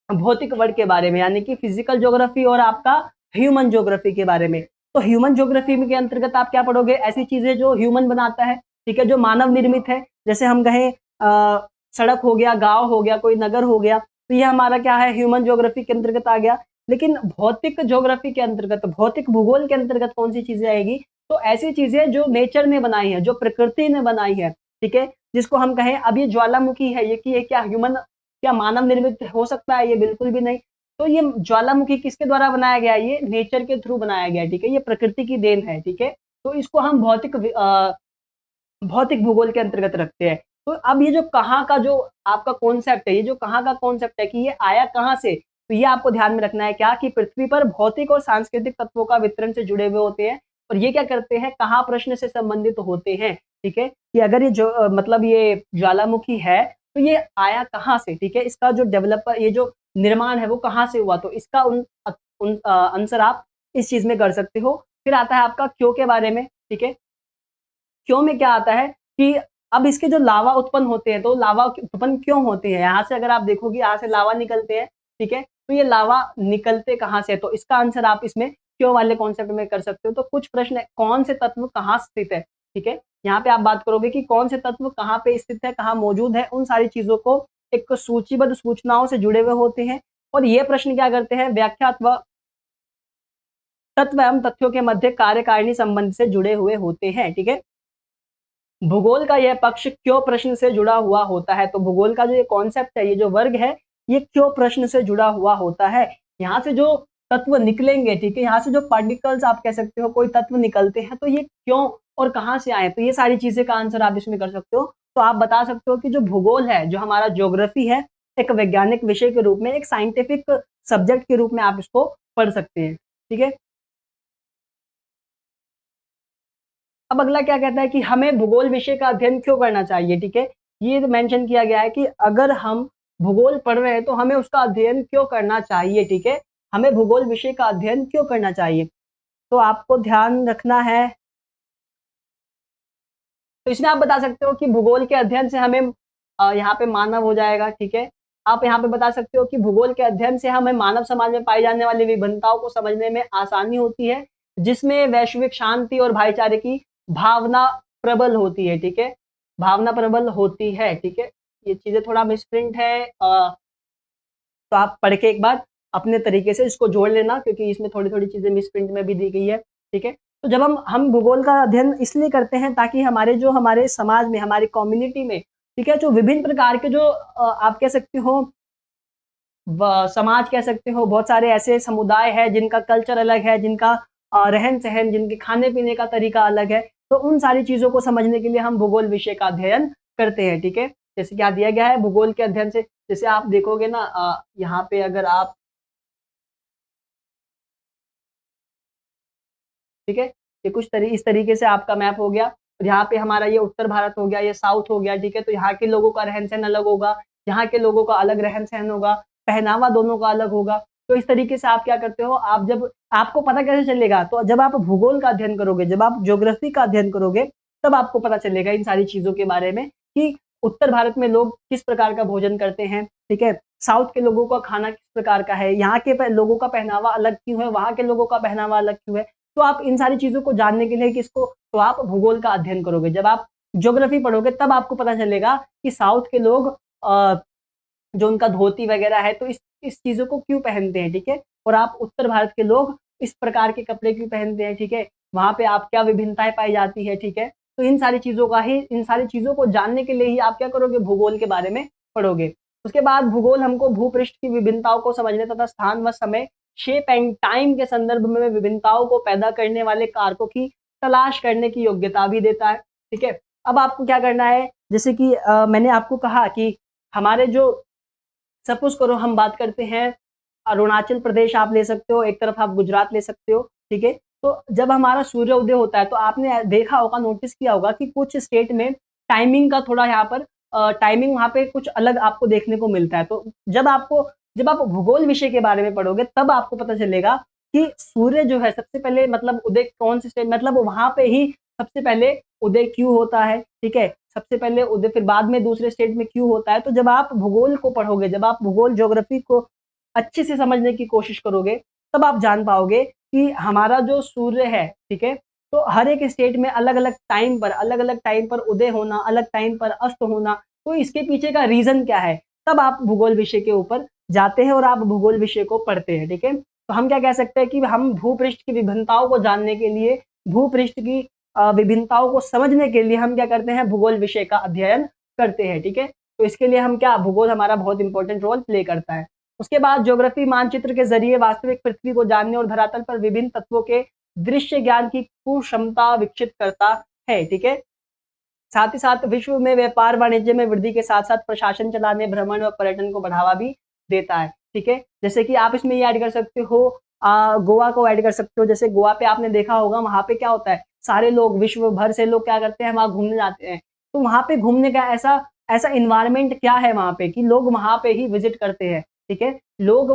भौतिक वर्ग के बारे में, यानी कि फिजिकल ज्योग्राफी और आपका ह्यूमन ज्योग्राफी के बारे में। तो ह्यूमन ज्योग्राफी के अंतर्गत आप क्या पढ़ोगे, ऐसी चीजें जो ह्यूमन बनाता है, ठीक है, जो मानव निर्मित है। जैसे हम कहें सड़क हो गया, गांव हो गया, कोई नगर हो गया, तो ये हमारा क्या है, ह्यूमन ज्योग्राफी के अंतर्गत आ गया। लेकिन भौतिक ज्योग्राफी के अंतर्गत, भौतिक भूगोल के अंतर्गत कौन सी चीजें आएगी, तो ऐसी चीजें जो नेचर ने बनाई है, जो प्रकृति ने बनाई है, ठीक है। जिसको हम कहें, अब ये ज्वालामुखी है, ये कि ये क्या ह्यूमन, क्या मानव निर्मित हो सकता है, ये बिल्कुल भी नहीं। तो ये ज्वालामुखी किसके द्वारा बनाया गया है, ये नेचर के थ्रू बनाया गया है, ठीक है, ये प्रकृति की देन है, ठीक है। तो इसको हम भौतिक भूगोल के अंतर्गत रखते हैं। तो अब ये जो कहाँ का जो आपका कॉन्सेप्ट है, ये जो कहाँ का कॉन्सेप्ट है कि ये आया कहाँ से, तो ये आपको ध्यान में रखना है क्या, कि पृथ्वी पर भौतिक और सांस्कृतिक तत्वों का वितरण से जुड़े हुए होते हैं। और ये क्या करते हैं, कहाँ प्रश्न से संबंधित होते हैं, ठीक है। कि अगर ये जो मतलब ये ज्वालामुखी है तो ये आया कहाँ से, ठीक है, इसका जो डेवलपर, ये जो निर्माण है वो कहाँ से हुआ, तो इसका आंसर आप इस चीज में कर सकते हो। फिर आता है आपका क्यों के बारे में, ठीक है। क्यों में क्या आता है कि अब इसके जो लावा उत्पन्न होते हैं, तो लावा उत्पन्न क्यों होते हैं, यहाँ से अगर आप देखोगे यहाँ से लावा निकलते हैं, ठीक है। तो ये लावा निकलते कहाँ से, तो इसका आंसर आप इसमें क्यों वाले कॉन्सेप्ट में कर सकते हो। तो कुछ प्रश्न, कौन से तत्व कहाँ स्थित है, ठीक है, यहाँ पे आप बात करोगे कि कौन से तत्व कहाँ पे स्थित है, कहाँ मौजूद है, उन सारी चीजों को एक सूचीबद्ध सूचनाओं से जुड़े हुए होते हैं। और ये प्रश्न क्या करते हैं, व्याख्या अथवा तत्व एवं तथ्यों के मध्य कार्यकारिणी संबंध से जुड़े हुए होते हैं, ठीक है। भूगोल का यह पक्ष क्यों प्रश्न से जुड़ा हुआ होता है, तो भूगोल का जो ये कॉन्सेप्ट है, ये जो वर्ग है, ये क्यों प्रश्न से जुड़ा हुआ होता है। यहाँ से जो तत्व निकलेंगे, ठीक है, यहाँ से जो पार्टिकल्स आप कह सकते हो, कोई तत्व निकलते हैं, तो ये क्यों और कहाँ से आए, तो ये सारी चीजें का आंसर आप इसमें कर सकते हो। तो आप बता सकते हो कि जो भूगोल है, जो हमारा ज्योग्राफी है, एक वैज्ञानिक विषय के रूप में, एक साइंटिफिक सब्जेक्ट के रूप में आप इसको पढ़ सकते हैं, ठीक है। अब अगला क्या कहता है कि हमें भूगोल विषय का अध्ययन क्यों करना चाहिए, ठीक है। ये मेंशन किया गया है कि अगर हम भूगोल पढ़ रहे हैं तो हमें उसका अध्ययन क्यों करना चाहिए, ठीक है। हमें भूगोल विषय का अध्ययन क्यों करना चाहिए, तो आपको ध्यान रखना है। तो इसमें आप बता सकते हो कि भूगोल के अध्ययन से हमें यहाँ पे मानव हो जाएगा, ठीक है। आप यहाँ पे बता सकते हो कि भूगोल के अध्ययन से हमें मानव समाज में पाई जाने वाली विभिन्नताओं को समझने में आसानी होती है, जिसमें वैश्विक शांति और भाईचारे की भावना प्रबल होती है, ठीक है। भावना प्रबल होती है, ठीक है। ये चीजें थोड़ा मिसप्रिंट है, तो आप पढ़ के एक बार अपने तरीके से इसको जोड़ लेना, क्योंकि इसमें थोड़ी-थोड़ी चीज़ें मिसप्रिंट में भी दी गई है, ठीक है। तो जब हम भूगोल का अध्ययन इसलिए करते हैं ताकि हमारे समाज में, हमारी कम्युनिटी में, ठीक है, जो विभिन्न प्रकार के जो आप कह सकते हो समाज कह सकते हो, बहुत सारे ऐसे समुदाय हैं जिनका कल्चर अलग है, जिनका रहन-सहन, जिनके खाने-पीने का तरीका अलग है। तो उन सारी चीज़ों को समझने के लिए हम भूगोल विषय का अध्ययन करते हैं, ठीक है। जैसे क्या दिया गया है भूगोल के अध्ययन से, जैसे आप देखोगे ना यहाँ पे अगर आप, ठीक है, ये इस तरीके से आपका मैप हो गया। और यहाँ पे हमारा ये उत्तर भारत हो गया, ये साउथ हो गया, ठीक है। तो यहाँ के लोगों का रहन-सहन अलग होगा, यहाँ के लोगों का अलग रहन-सहन होगा, पहनावा दोनों का अलग होगा। तो इस तरीके से आप क्या करते हो, आप जब आपको पता कैसे चलेगा, तो जब आप भूगोल का अध्ययन करोगे, जब आप ज्योग्राफी का अध्ययन करोगे, तब आपको पता चलेगा इन सारी चीज़ों के बारे में कि उत्तर भारत में लोग किस प्रकार का भोजन करते हैं, ठीक है। साउथ के लोगों का खाना किस प्रकार का है, यहाँ के लोगों का पहनावा अलग क्यों है, वहाँ के लोगों का पहनावा अलग क्यों है। तो आप इन सारी चीज़ों को जानने के लिए किसको, तो आप भूगोल का अध्ययन करोगे। जब आप ज्योग्राफी पढ़ोगे तब आपको पता चलेगा कि साउथ के लोग जो उनका धोती वगैरह है, तो इस चीज़ों को क्यों पहनते हैं, ठीक है। और आप उत्तर भारत के लोग इस प्रकार के कपड़े क्यों पहनते हैं, ठीक है। वहाँ पे आप क्या विभिन्नताएँ पाई जाती है, ठीक है। तो इन सारी चीज़ों को जानने के लिए ही आप क्या करोगे, भूगोल के बारे में पढ़ोगे। उसके बाद भूगोल हमको भूपृष्ठ की विभिन्नताओं को समझने तथा स्थान व समय, शेप एंड टाइम के संदर्भ में विभिन्नताओं को पैदा करने वाले कारकों की तलाश करने की योग्यता भी देता है। ठीक है, अब आपको क्या करना है, जैसे कि मैंने आपको कहा कि हमारे जो, सपोज करो हम बात करते हैं अरुणाचल प्रदेश आप ले सकते हो, एक तरफ आप गुजरात ले सकते हो। ठीक है, तो जब हमारा सूर्य उदय होता है तो आपने देखा होगा, नोटिस किया होगा कि कुछ स्टेट में टाइमिंग का थोड़ा यहाँ पर टाइमिंग वहाँ पे कुछ अलग आपको देखने को मिलता है। तो जब आप भूगोल विषय के बारे में पढ़ोगे तब आपको पता चलेगा कि सूर्य जो है सबसे पहले मतलब उदय कौन से स्टेट, मतलब वहां पे ही सबसे पहले उदय क्यों होता है। ठीक है, सबसे पहले उदय फिर बाद में दूसरे स्टेट में क्यों होता है। तो जब आप भूगोल को पढ़ोगे, जब आप भूगोल ज्योग्राफी को अच्छे से समझने की कोशिश करोगे, तब आप जान पाओगे कि हमारा जो सूर्य है, ठीक है, तो हर एक स्टेट में अलग अलग टाइम पर उदय होना, अलग टाइम पर अस्त होना, तो इसके पीछे का रीजन क्या है, तब आप भूगोल विषय के ऊपर जाते हैं और आप भूगोल विषय को पढ़ते हैं। ठीक है, तो हम क्या कह सकते हैं कि हम भूपृष्ठ की विभिन्नताओं को जानने के लिए, भूपृष्ठ की विभिन्नताओं को समझने के लिए हम क्या करते हैं, भूगोल विषय का अध्ययन करते हैं। ठीक है, तो इसके लिए हम क्या, भूगोल हमारा बहुत इंपॉर्टेंट रोल प्ले करता है। उसके बाद ज्योग्राफी मानचित्र के जरिए वास्तविक पृथ्वी को जानने और धरातल पर विभिन्न तत्वों के दृश्य ज्ञान की क्षमता विकसित करता है। ठीक है, साथ ही साथ विश्व में व्यापार वाणिज्य में वृद्धि के साथ साथ प्रशासन चलाने, भ्रमण व पर्यटन को बढ़ावा भी देता है। ठीक है, जैसे कि आप इसमें ये ऐड कर सकते हो, गोवा को ऐड कर सकते हो। जैसे गोवा पे आपने देखा होगा, वहां पे क्या होता है, सारे लोग विश्व भर से लोग क्या करते हैं, वहां घूमने जाते हैं। तो वहां पे घूमने का ऐसा ऐसा इन्वायरमेंट क्या है वहां पे कि लोग वहां पे ही विजिट करते हैं। ठीक है, लोग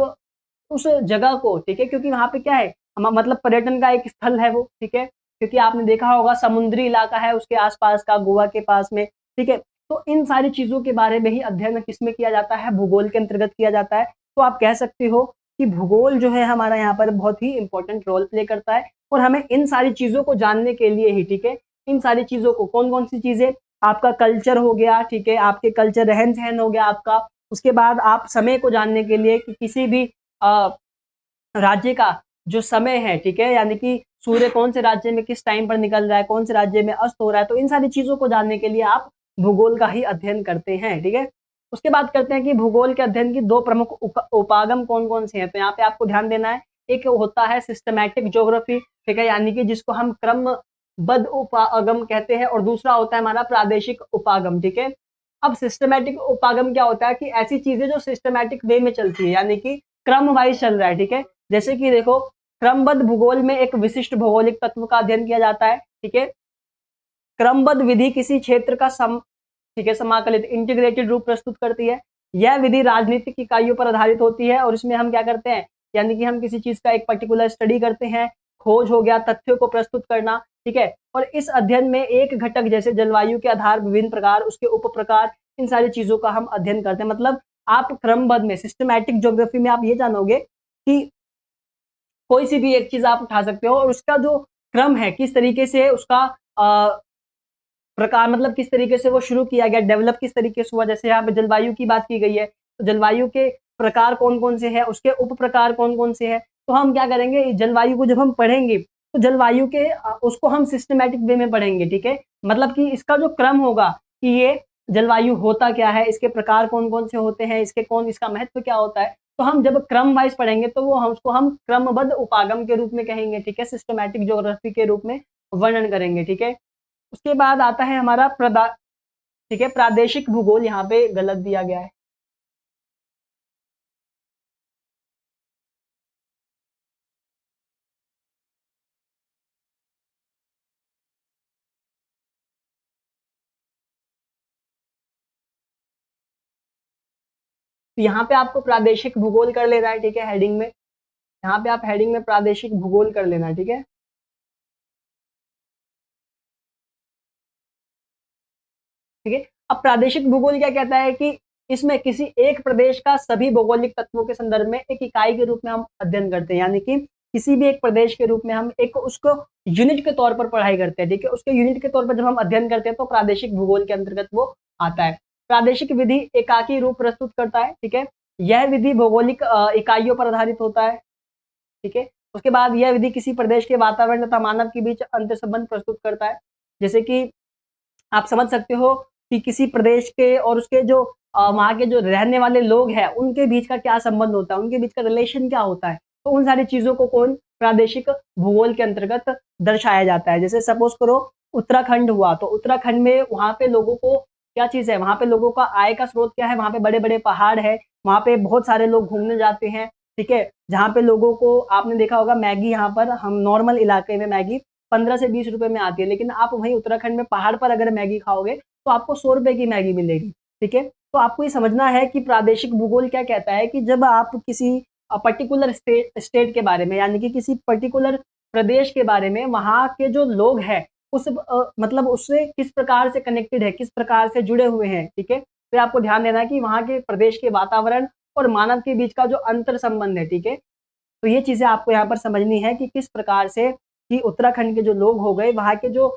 उस जगह को, ठीक है, क्योंकि वहां पे क्या है, मतलब पर्यटन का एक स्थल है वो। ठीक है, क्योंकि आपने देखा होगा समुद्री इलाका है उसके आसपास का, गोवा के पास में। ठीक है, तो इन सारी चीजों के बारे में ही अध्ययन किसमें किया जाता है, भूगोल के अंतर्गत किया जाता है। तो आप कह सकते हो कि भूगोल जो है हमारा यहाँ पर बहुत ही इंपॉर्टेंट रोल प्ले करता है, और हमें इन सारी चीजों को जानने के लिए ही, ठीक है, इन सारी चीजों को, कौन कौन सी चीजें, आपका कल्चर हो गया, ठीक है, आपके कल्चर रहन सहन हो गया आपका। उसके बाद आप समय को जानने के लिए कि किसी भी राज्य का जो समय है, ठीक है, यानी कि सूर्य कौन से राज्य में किस टाइम पर निकल रहा है, कौन से राज्य में अस्त हो रहा है, तो इन सारी चीजों को जानने के लिए आप भूगोल का ही अध्ययन करते हैं। ठीक है, उसके बाद करते हैं कि भूगोल के अध्ययन की दो प्रमुख उपागम कौन कौन से हैं। तो यहाँ पे आपको ध्यान देना है, एक होता है सिस्टमैटिक ज्योग्राफी, ठीक है, यानी कि जिसको हम क्रमबद्ध उपागम कहते हैं, और दूसरा होता है हमारा प्रादेशिक उपागम। ठीक है, अब सिस्टमैटिक उपागम क्या होता है कि ऐसी चीजें जो सिस्टमैटिक वे में चलती है, यानी कि क्रम वाइज चल रहा है। ठीक है, जैसे कि देखो, क्रमबद्ध भूगोल में एक विशिष्ट भौगोलिक तत्व का अध्ययन किया जाता है। ठीक है, क्रमबद्ध विधि किसी क्षेत्र का ठीक है, समाकलित इंटीग्रेटेड रूप प्रस्तुत करती है। यह विधि राजनीतिक इकाइयों पर आधारित होती है, और इसमें हम क्या करते हैं, यानी कि हम किसी चीज का एक पर्टिकुलर स्टडी करते हैं, खोज हो गया, तथ्यों को प्रस्तुत करना। ठीक है, और इस अध्ययन में एक घटक जैसे जलवायु के आधार, विभिन्न प्रकार, उसके उप प्रकार, इन सारी चीजों का हम अध्ययन करते हैं। मतलब आप क्रमबद्ध में, सिस्टमैटिक ज्योग्राफी में आप ये जानोगे कि कोई सी भी एक चीज आप उठा सकते हो, और उसका जो क्रम है, किस तरीके से उसका प्रकार, मतलब किस तरीके से वो शुरू किया गया, डेवलप किस तरीके से हुआ। जैसे यहाँ पे जलवायु की बात की गई है, तो जलवायु के प्रकार कौन कौन से हैं, उसके उप प्रकार कौन कौन से हैं। तो हम क्या करेंगे, जलवायु को जब हम पढ़ेंगे तो जलवायु के उसको हम सिस्टमैटिक वे में पढ़ेंगे। ठीक है, मतलब कि इसका जो क्रम होगा कि ये जलवायु होता क्या है, इसके प्रकार कौन कौन से होते हैं, इसका महत्व क्या होता है। तो हम जब क्रम वाइज पढ़ेंगे तो वो उसको हम क्रमबद्ध उपागम के रूप में कहेंगे। ठीक है, सिस्टमैटिक ज्योग्राफी के रूप में वर्णन करेंगे। ठीक है, उसके बाद आता है हमारा ठीक है, प्रादेशिक भूगोल, यहाँ पे गलत दिया गया है। तो यहाँ पे आपको प्रादेशिक भूगोल कर लेना है। ठीक है, हेडिंग में, यहाँ पे आप हेडिंग में प्रादेशिक भूगोल कर लेना है। ठीक है, ठीक है, अब प्रादेशिक भूगोल क्या कहता है कि इसमें किसी एक प्रदेश का सभी भौगोलिक तत्वों के संदर्भ में एक इकाई के रूप में हम अध्ययन करते हैं, यानी कि किसी भी एक प्रदेश के रूप में हम एक उसको यूनिट के तौर पर पढ़ाई करते हैं। ठीक है, उसके यूनिट के तौर पर जब हम अध्ययन करते हैं तो प्रादेशिक भूगोल के अंतर्गत वो आता है। प्रादेशिक विधि एकाकी रूप प्रस्तुत करता है। ठीक है, यह विधि भौगोलिक इकाइयों पर आधारित होता है। ठीक है, उसके बाद यह विधि किसी प्रदेश के वातावरण तथा मानव के बीच अंतर संबंध प्रस्तुत करता है। जैसे कि आप समझ सकते हो कि किसी प्रदेश के और उसके जो वहाँ के जो रहने वाले लोग हैं, उनके बीच का क्या संबंध होता है, उनके बीच का रिलेशन क्या होता है। तो उन सारी चीजों को कौन प्रादेशिक भूगोल के अंतर्गत दर्शाया जाता है। जैसे सपोज करो उत्तराखंड हुआ, तो उत्तराखंड में वहाँ पे लोगों को क्या चीज़ है, वहाँ पे लोगों का आय का स्रोत क्या है, वहाँ पे बड़े-बड़े पहाड़ है, वहाँ पे बहुत सारे लोग घूमने जाते हैं, ठीक है? जहाँ पे लोगों को आपने देखा होगा मैगी, यहाँ पर हम नॉर्मल इलाके में मैगी 15 से 20 रुपए में आती है, लेकिन आप वहीं उत्तराखंड में पहाड़ पर अगर मैगी खाओगे तो आपको 100 रुपए की मैगी मिलेगी, ठीक है? तो आपको ये समझना है कि प्रादेशिक भूगोल क्या कहता है कि जब आप किसी पर्टिकुलर स्टेट के बारे में, यानी कि किसी पर्टिकुलर प्रदेश के बारे में, वहाँ के जो लोग हैं उस मतलब उससे किस प्रकार से कनेक्टेड है, किस प्रकार से जुड़े हुए हैं, ठीक है? तो आपको ध्यान देना है कि वहाँ के प्रदेश के वातावरण और मानव के बीच का जो अंतर संबंध है, ठीक है? तो ये चीज़ें आपको यहाँ पर समझनी है कि किस प्रकार से कि उत्तराखंड के जो लोग हो गए, वहाँ के जो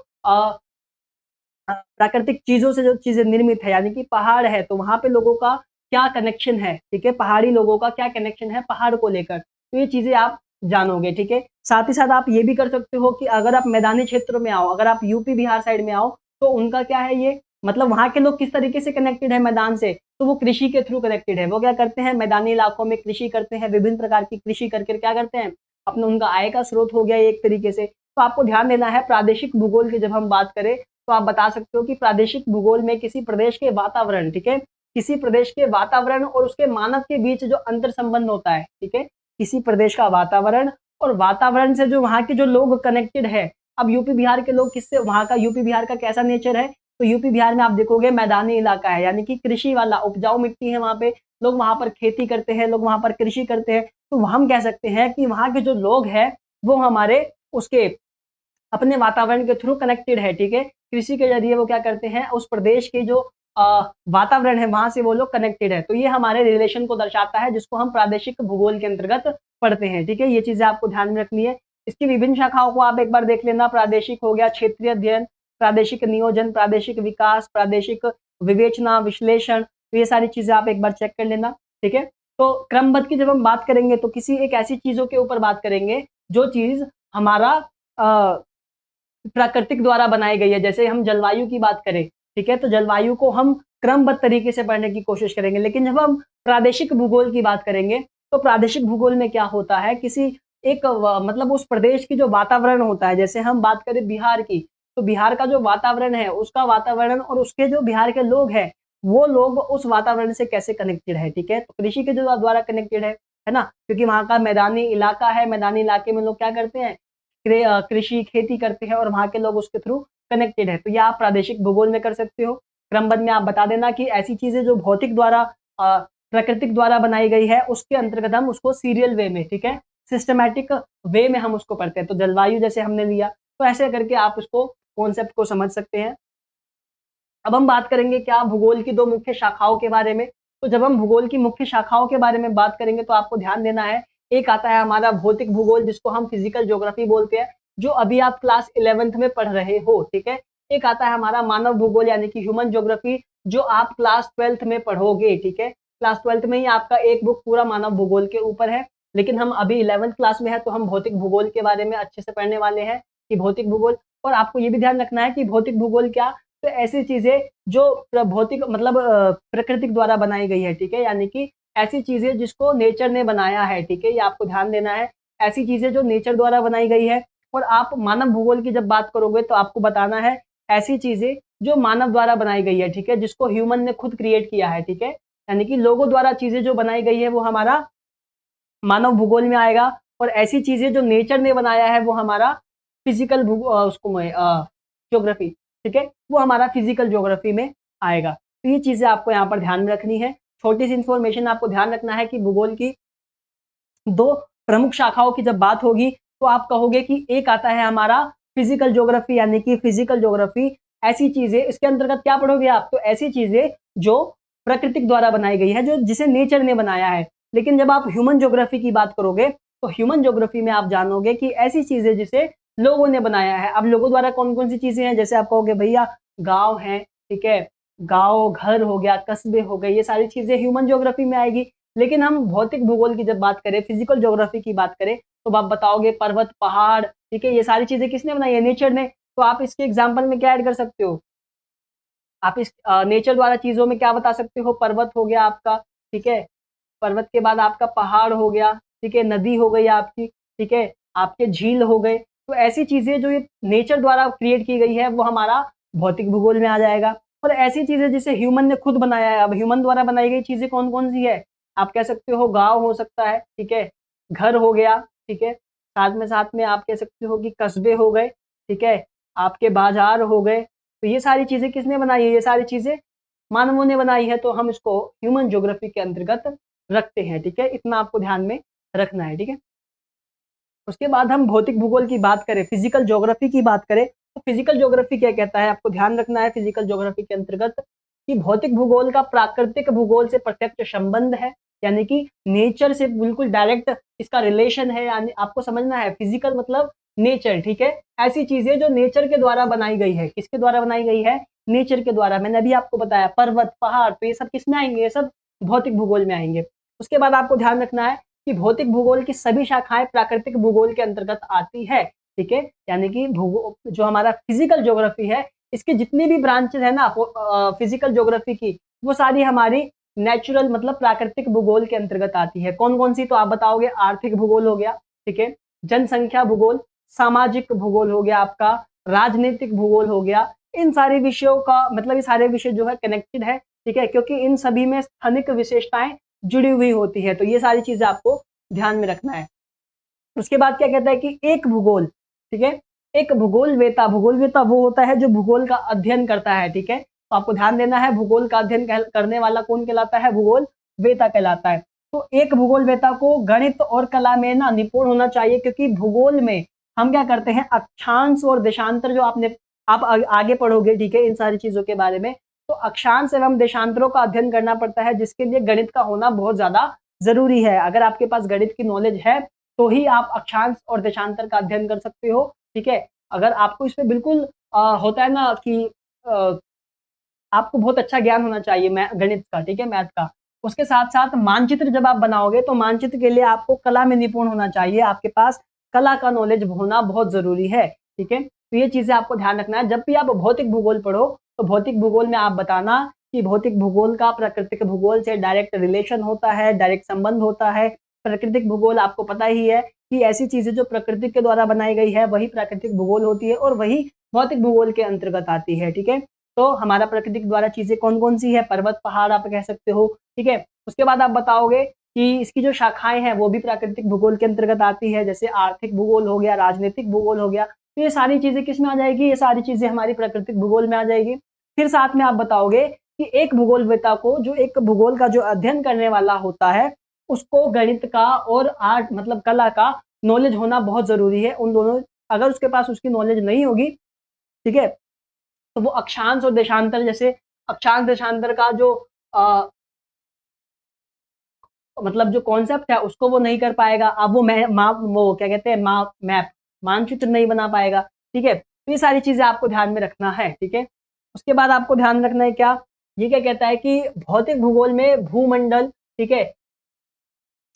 प्राकृतिक चीज़ों से जो चीज़ें निर्मित है, यानी कि पहाड़ है, तो वहाँ पे लोगों का क्या कनेक्शन है, ठीक है? पहाड़ी लोगों का क्या कनेक्शन है पहाड़ को लेकर, तो ये चीज़ें आप जानोगे, ठीक है? साथ ही साथ आप ये भी कर सकते हो कि अगर आप मैदानी क्षेत्रों में आओ, अगर आप यूपी, बिहार साइड में आओ, तो उनका क्या है ये, मतलब वहाँ के लोग किस तरीके से कनेक्टेड है मैदान से, तो वो कृषि के थ्रू कनेक्टेड है। वो क्या करते हैं, मैदानी इलाकों में कृषि करते हैं, विभिन्न प्रकार की कृषि करके क्या करते हैं, अपना उनका आय का स्रोत हो गया एक तरीके से। तो आपको ध्यान देना है प्रादेशिक भूगोल की जब हम बात करें, तो आप बता सकते हो कि प्रादेशिक भूगोल में किसी प्रदेश के वातावरण, ठीक है? किसी प्रदेश के वातावरण और उसके मानव के बीच जो अंतर संबंध होता है, ठीक है? किसी प्रदेश का वातावरण और वातावरण से जो वहाँ के जो लोग कनेक्टेड है। अब यूपी बिहार के लोग किससे, वहाँ का यूपी बिहार का कैसा नेचर है, तो यूपी बिहार में आप देखोगे मैदानी इलाका है, यानी कि कृषि वाला, उपजाऊ मिट्टी है वहाँ पे, लोग वहाँ पर खेती करते हैं, लोग वहाँ पर कृषि करते हैं। तो हम कह सकते हैं कि वहाँ के जो लोग हैं, वो हमारे उसके अपने वातावरण के थ्रू कनेक्टेड है, ठीक है? कृषि के ज़रिए वो क्या करते हैं, उस प्रदेश के जो वातावरण है, वहाँ से वो लोग कनेक्टेड है। तो ये हमारे रिलेशन को दर्शाता है, जिसको हम प्रादेशिक भूगोल के अंतर्गत पढ़ते हैं, ठीक है? ये चीज़ें आपको ध्यान में रखनी है। इसकी विभिन्न शाखाओं को आप एक बार देख लेना, प्रादेशिक हो गया, क्षेत्रीय अध्ययन, प्रादेशिक नियोजन, प्रादेशिक विकास, प्रादेशिक विवेचना, विश्लेषण, तो ये सारी चीज़ें आप एक बार चेक कर लेना, ठीक है? तो क्रमबद्ध की जब हम बात करेंगे, तो किसी एक ऐसी चीज़ों के ऊपर बात करेंगे, जो चीज़ हमारा अ प्राकृतिक द्वारा बनाई गई है। जैसे हम जलवायु की बात करें, ठीक है? तो जलवायु को हम क्रमबद्ध तरीके से पढ़ने की कोशिश करेंगे। लेकिन जब हम प्रादेशिक भूगोल की बात करेंगे, तो प्रादेशिक भूगोल में क्या होता है, किसी एक मतलब उस प्रदेश की जो वातावरण होता है, जैसे हम बात करें बिहार की, तो बिहार का जो वातावरण है, उसका वातावरण और उसके जो बिहार के लोग हैं, वो लोग उस वातावरण से कैसे कनेक्टेड है, ठीक है? तो कृषि के जो द्वारा कनेक्टेड है ना? क्योंकि वहाँ का मैदानी इलाका है, मैदानी इलाके में लोग क्या करते हैं, कृषि, खेती करते हैं और वहाँ के लोग उसके थ्रू कनेक्टेड है। तो ये आप प्रादेशिक भूगोल में कर सकते हो। क्रमबद्ध में आप बता देना कि ऐसी चीज़ें जो भौतिक द्वारा प्राकृतिक द्वारा बनाई गई है, उसके अंतर्गत हम उसको सीरियल वे में, ठीक है? सिस्टमैटिक वे में हम उसको पढ़ते हैं। तो जलवायु जैसे हमने लिया, तो ऐसे करके आप उसको कॉन्सेप्ट को समझ सकते हैं। अब हम बात करेंगे क्या भूगोल की 2 मुख्य शाखाओं के बारे में। तो जब हम भूगोल की मुख्य शाखाओं के बारे में बात करेंगे, तो आपको ध्यान देना है, एक आता है हमारा भौतिक भूगोल, जिसको हम फिजिकल ज्योग्राफी बोलते हैं, जो अभी आप क्लास 11th में पढ़ रहे हो, ठीक है? एक आता है हमारा मानव भूगोल, यानी कि ह्यूमन ज्योग्राफी, जो आप क्लास 12th में पढ़ोगे, ठीक है? क्लास 12th में ही आपका एक बुक पूरा मानव भूगोल के ऊपर है, लेकिन हम अभी 11th क्लास में हैं, तो हम भौतिक भूगोल के बारे में अच्छे से पढ़ने वाले हैं, कि भौतिक भूगोल। और आपको ये भी ध्यान रखना है कि भौतिक भूगोल क्या, तो ऐसी चीज़ें जो भौतिक मतलब प्रकृतिक द्वारा बनाई गई है, ठीक है? यानी कि ऐसी चीज़ें जिसको नेचर ने बनाया है, ठीक है? ये आपको ध्यान देना है। ऐसी चीज़ें जो नेचर द्वारा बनाई गई है, और आप मानव भूगोल की जब बात करोगे, तो आपको बताना है ऐसी चीज़ें जो मानव द्वारा बनाई गई है, ठीक है? जिसको ह्यूमन ने खुद क्रिएट किया है, ठीक है? यानी कि लोगों द्वारा चीज़ें जो बनाई गई है, वो हमारा मानव भूगोल में आएगा, और ऐसी चीज़ें जो नेचर ने बनाया है, वो हमारा फिजिकल उसको में ज्योग्राफी, ठीक है? वो हमारा फिजिकल ज्योग्राफी में आएगा। तो ये चीज़ें आपको यहाँ पर ध्यान में रखनी है। छोटी-सी इन्फॉर्मेशन आपको ध्यान रखना है कि भूगोल की 2 प्रमुख शाखाओं की जब बात होगी, तो आप कहोगे कि एक आता है हमारा फिजिकल ज्योग्राफी, यानी कि फिजिकल ज्योग्राफी ऐसी चीज़ें, इसके अंतर्गत क्या पढ़ोगे आप? तो ऐसी चीज़ें जो प्राकृतिक द्वारा बनाई गई है, जो जिसे नेचर ने बनाया है। लेकिन जब आप ह्यूमन ज्योग्राफी की बात करोगे, तो ह्यूमन ज्योग्राफी में आप जानोगे कि ऐसी चीज़ें जिसे लोगों ने बनाया है। अब लोगों द्वारा कौन-कौन सी चीज़ें हैं? जैसे आप कहोगे भैया गाँव हैं, ठीक है? गाँव, घर हो गया, कस्बे हो गए, ये सारी चीज़ें ह्यूमन ज्योग्राफी में आएगी। लेकिन हम भौतिक भूगोल की जब बात करें, फिजिकल ज्योग्राफी की बात करें, तो आप बताओगे पर्वत, पहाड़, ठीक है? ये सारी चीज़ें किसने बनाई है? नेचर ने। तो आप इसके एग्ज़ाम्पल में क्या ऐड कर सकते हो? आप इस नेचर द्वारा चीज़ों में क्या बता सकते हो? पर्वत हो गया आपका, ठीक है? पर्वत के बाद आपका पहाड़ हो गया, ठीक है? नदी हो गई आपकी, ठीक है? आपके झील हो गए, तो ऐसी चीजें जो ये नेचर द्वारा क्रिएट की गई है वो हमारा भौतिक भूगोल में आ जाएगा। और ऐसी चीजें जिसे ह्यूमन ने खुद बनाया है, अब ह्यूमन द्वारा बनाई गई चीजें कौन कौन सी है, आप कह सकते हो गांव हो सकता है, ठीक है, घर हो गया, ठीक है, साथ में आप कह सकते हो कि कस्बे हो गए, ठीक है, आपके बाजार हो गए। तो ये सारी चीजें किसने बनाई है, ये सारी चीजें मानवों ने बनाई है, तो हम इसको ह्यूमन ज्योग्राफी के अंतर्गत रखते हैं, ठीक है, इतना आपको ध्यान में रखना है, ठीक है। उसके बाद हम भौतिक भूगोल की बात करें, फिजिकल ज्योग्राफी की बात करें, तो फिजिकल ज्योग्राफी क्या कहता है, आपको ध्यान रखना है फिजिकल ज्योग्राफी के अंतर्गत कि भौतिक भूगोल का प्राकृतिक भूगोल से प्रत्यक्ष संबंध है, यानी कि नेचर से बिल्कुल डायरेक्ट इसका रिलेशन है, यानी आपको समझना है फिजिकल मतलब नेचर, ठीक है, ऐसी चीजें जो नेचर के द्वारा बनाई गई है, किसके द्वारा बनाई गई है, नेचर के द्वारा। मैंने अभी आपको बताया पर्वत पहाड़, तो ये सब किस में आएंगे, ये सब भौतिक भूगोल में आएंगे। उसके बाद आपको ध्यान रखना है कि भौतिक भूगोल की सभी शाखाएं प्राकृतिक भूगोल के अंतर्गत आती है, ठीक है, यानी कि भूगोल जो हमारा फिजिकल ज्योग्राफी है, इसकी जितनी भी ब्रांचेस है ना फिजिकल ज्योग्राफी की, वो सारी हमारी नेचुरल मतलब प्राकृतिक भूगोल के अंतर्गत आती है। कौन कौन सी, तो आप बताओगे, आर्थिक भूगोल हो गया, ठीक है, जनसंख्या भूगोल, सामाजिक भूगोल हो गया आपका, राजनीतिक भूगोल हो गया। इन सारे विषयों का मतलब ये सारे विषय जो है कनेक्टेड है, ठीक है, क्योंकि इन सभी में स्थानिक विशेषताएं जुड़ी हुई होती है, तो ये सारी चीजें आपको ध्यान में रखना है। उसके बाद क्या कहता है कि एक भूगोल, ठीक है, एक भूगोल वेता वो होता है जो भूगोल का अध्ययन करता है, ठीक है, तो आपको ध्यान देना है भूगोल का अध्ययन करने वाला कौन कहलाता है, भूगोल वेता कहलाता है। तो एक भूगोल वेता को गणित और कला में ना निपुण होना चाहिए, क्योंकि भूगोल में हम क्या करते हैं, अक्षांश और देशांतर जो आप आगे पढ़ोगे, ठीक है, इन सारी चीजों के बारे में, तो अक्षांश एवं देशांतरों का अध्ययन करना पड़ता है, जिसके लिए गणित का होना बहुत ज्यादा जरूरी है। अगर आपके पास गणित की नॉलेज है तो ही आप अक्षांश और देशांतर का अध्ययन कर सकते हो, ठीक है। अगर आपको इसमें बिल्कुल होता है ना कि आपको बहुत अच्छा ज्ञान होना चाहिए गणित का, ठीक है, मैथ का। उसके साथ साथ मानचित्र जब आप बनाओगे तो मानचित्र के लिए आपको कला में निपुण होना चाहिए, आपके पास कला का नॉलेज होना बहुत जरूरी है, ठीक है। तो ये चीजें आपको ध्यान रखना है। जब भी आप भौतिक भूगोल पढ़ो तो भौतिक भूगोल में आप बताना कि भौतिक भूगोल का प्राकृतिक भूगोल से डायरेक्ट रिलेशन होता है, डायरेक्ट संबंध होता है। प्राकृतिक भूगोल आपको पता ही है कि ऐसी चीजें जो प्रकृति के द्वारा बनाई गई है वही प्राकृतिक भूगोल होती है और वही भौतिक भूगोल के अंतर्गत आती है, ठीक है। तो हमारा प्राकृतिक द्वारा चीजें कौन कौन सी है, पर्वत पहाड़ आप कह सकते हो, ठीक है। उसके बाद आप बताओगे कि इसकी जो शाखाएं हैं वो भी प्राकृतिक भूगोल के अंतर्गत आती है, जैसे आर्थिक भूगोल हो गया, राजनीतिक भूगोल हो गया। तो ये सारी चीजें किस में आ जाएगी, ये सारी चीजें हमारी प्राकृतिक भूगोल में आ जाएगी। फिर साथ में आप बताओगे कि एक भूगोलवेता को, जो एक भूगोल का जो अध्ययन करने वाला होता है, उसको गणित का और आर्ट मतलब कला का नॉलेज होना बहुत जरूरी है। उन दोनों, अगर उसके पास उसकी नॉलेज नहीं होगी, ठीक है, तो वो अक्षांश और देशांतर, जैसे अक्षांश देशांतर का जो मतलब जो कॉन्सेप्ट है उसको वो नहीं कर पाएगा। अब वो क्या कहते हैं, मैप मानचित्र नहीं बना पाएगा, ठीक है। तो ये सारी चीजें आपको ध्यान में रखना है, ठीक है। उसके बाद आपको ध्यान रखना है क्या, ये क्या कहता है कि भौतिक भूगोल में भूमंडल, ठीक है,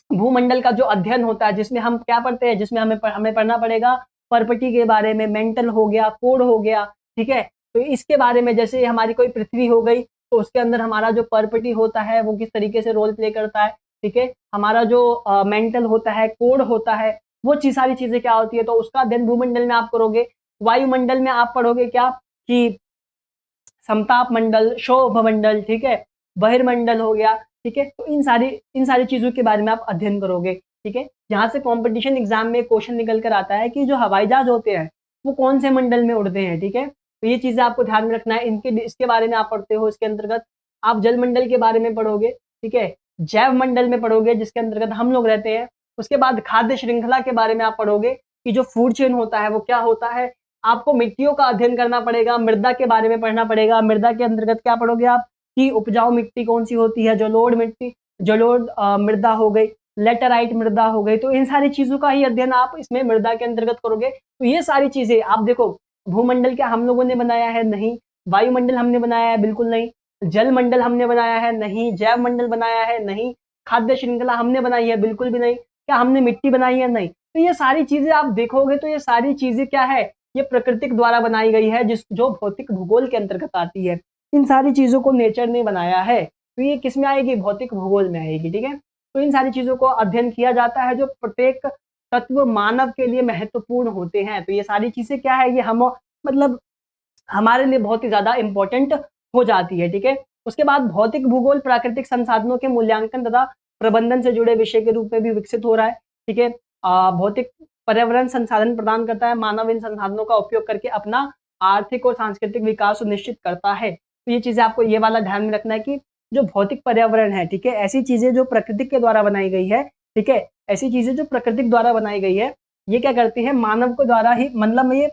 भूमंडल का जो अध्ययन होता है, जिसमें हम क्या पढ़ते हैं, जिसमें हमें पढ़ना पड़ेगा पर्पटी के बारे में, मेंटल हो गया, कोड हो गया, ठीक है। तो इसके बारे में, जैसे हमारी कोई पृथ्वी हो गई तो उसके अंदर हमारा जो पर्पटी होता है वो किस तरीके से रोल प्ले करता है, ठीक है। हमारा जो मेंटल होता है, कोड होता है, वो सारी चीजें क्या होती है, तो उसका अध्ययन भूमंडल में आप करोगे। वायुमंडल में आप पढ़ोगे क्या कि समताप मंडल, शोभ मंडल, ठीक है, बहिर्मंडल हो गया, ठीक है। तो इन सारी चीजों के बारे में आप अध्ययन करोगे, ठीक है। यहाँ से कंपटीशन एग्जाम में क्वेश्चन निकल कर आता है कि जो हवाई जहाज होते हैं वो कौन से मंडल में उड़ते हैं, ठीक है। तो ये चीजें आपको ध्यान में रखना है, इसके बारे में आप पढ़ते हो। इसके अंतर्गत आप जल मंडल के बारे में पढ़ोगे, ठीक है, जैव मंडल में पढ़ोगे जिसके अंतर्गत हम लोग रहते हैं। उसके बाद खाद्य श्रृंखला के बारे में आप पढ़ोगे कि जो फूड चेन होता है वो क्या होता है। आपको मिट्टियों का अध्ययन करना पड़ेगा, मृदा के बारे में पढ़ना पड़ेगा। मृदा के अंतर्गत क्या पढ़ोगे आप कि उपजाऊ मिट्टी कौन सी होती है, जलोढ़ मिट्टी, जलोढ़ मृदा हो गई, लेटराइट मृदा हो गई। तो इन सारी चीजों का ही अध्ययन आप इसमें मृदा के अंतर्गत करोगे। तो ये सारी चीजें आप देखो, भूमंडल क्या हम लोगों ने बनाया है, नहीं। वायुमंडल हमने बनाया है, बिल्कुल नहीं। जल मंडल हमने बनाया है, नहीं। जैव मंडल बनाया है, नहीं। खाद्य श्रृंखला हमने बनाई है, बिल्कुल भी नहीं। क्या हमने मिट्टी बनाई है, नहीं। तो ये सारी चीजें आप देखोगे तो ये सारी चीजें क्या है, ये प्रकृतिक द्वारा बनाई गई है, जो भौतिक भूगोल के अंतर्गत आती है। इन सारी चीजों को नेचर ने बनाया है, तो ये किस में आएगी, भौतिक भूगोल में आएगी, ठीक है। तो इन सारी चीजों को अध्ययन किया जाता है, जो प्रत्येक तत्व मानव के लिए महत्वपूर्ण होते हैं। तो ये सारी चीजें क्या है, ये हम मतलब हमारे लिए बहुत ही ज्यादा इंपॉर्टेंट हो जाती है, ठीक है। उसके बाद भौतिक भूगोल प्राकृतिक संसाधनों के मूल्यांकन तथा प्रबंधन से जुड़े विषय के रूप में भी विकसित हो रहा है, ठीक है। भौतिक पर्यावरण संसाधन प्रदान करता है, मानव इन संसाधनों का उपयोग करके अपना आर्थिक और सांस्कृतिक विकास सुनिश्चित करता है। तो ये चीजें आपको ये वाला ध्यान में रखना है कि जो भौतिक पर्यावरण है, ठीक है, ऐसी चीजें जो प्रकृति के द्वारा बनाई गई है, ठीक है, ऐसी चीजें जो प्रकृति द्वारा बनाई गई है, ये क्या करती है, मानव को द्वारा ही, मतलब ये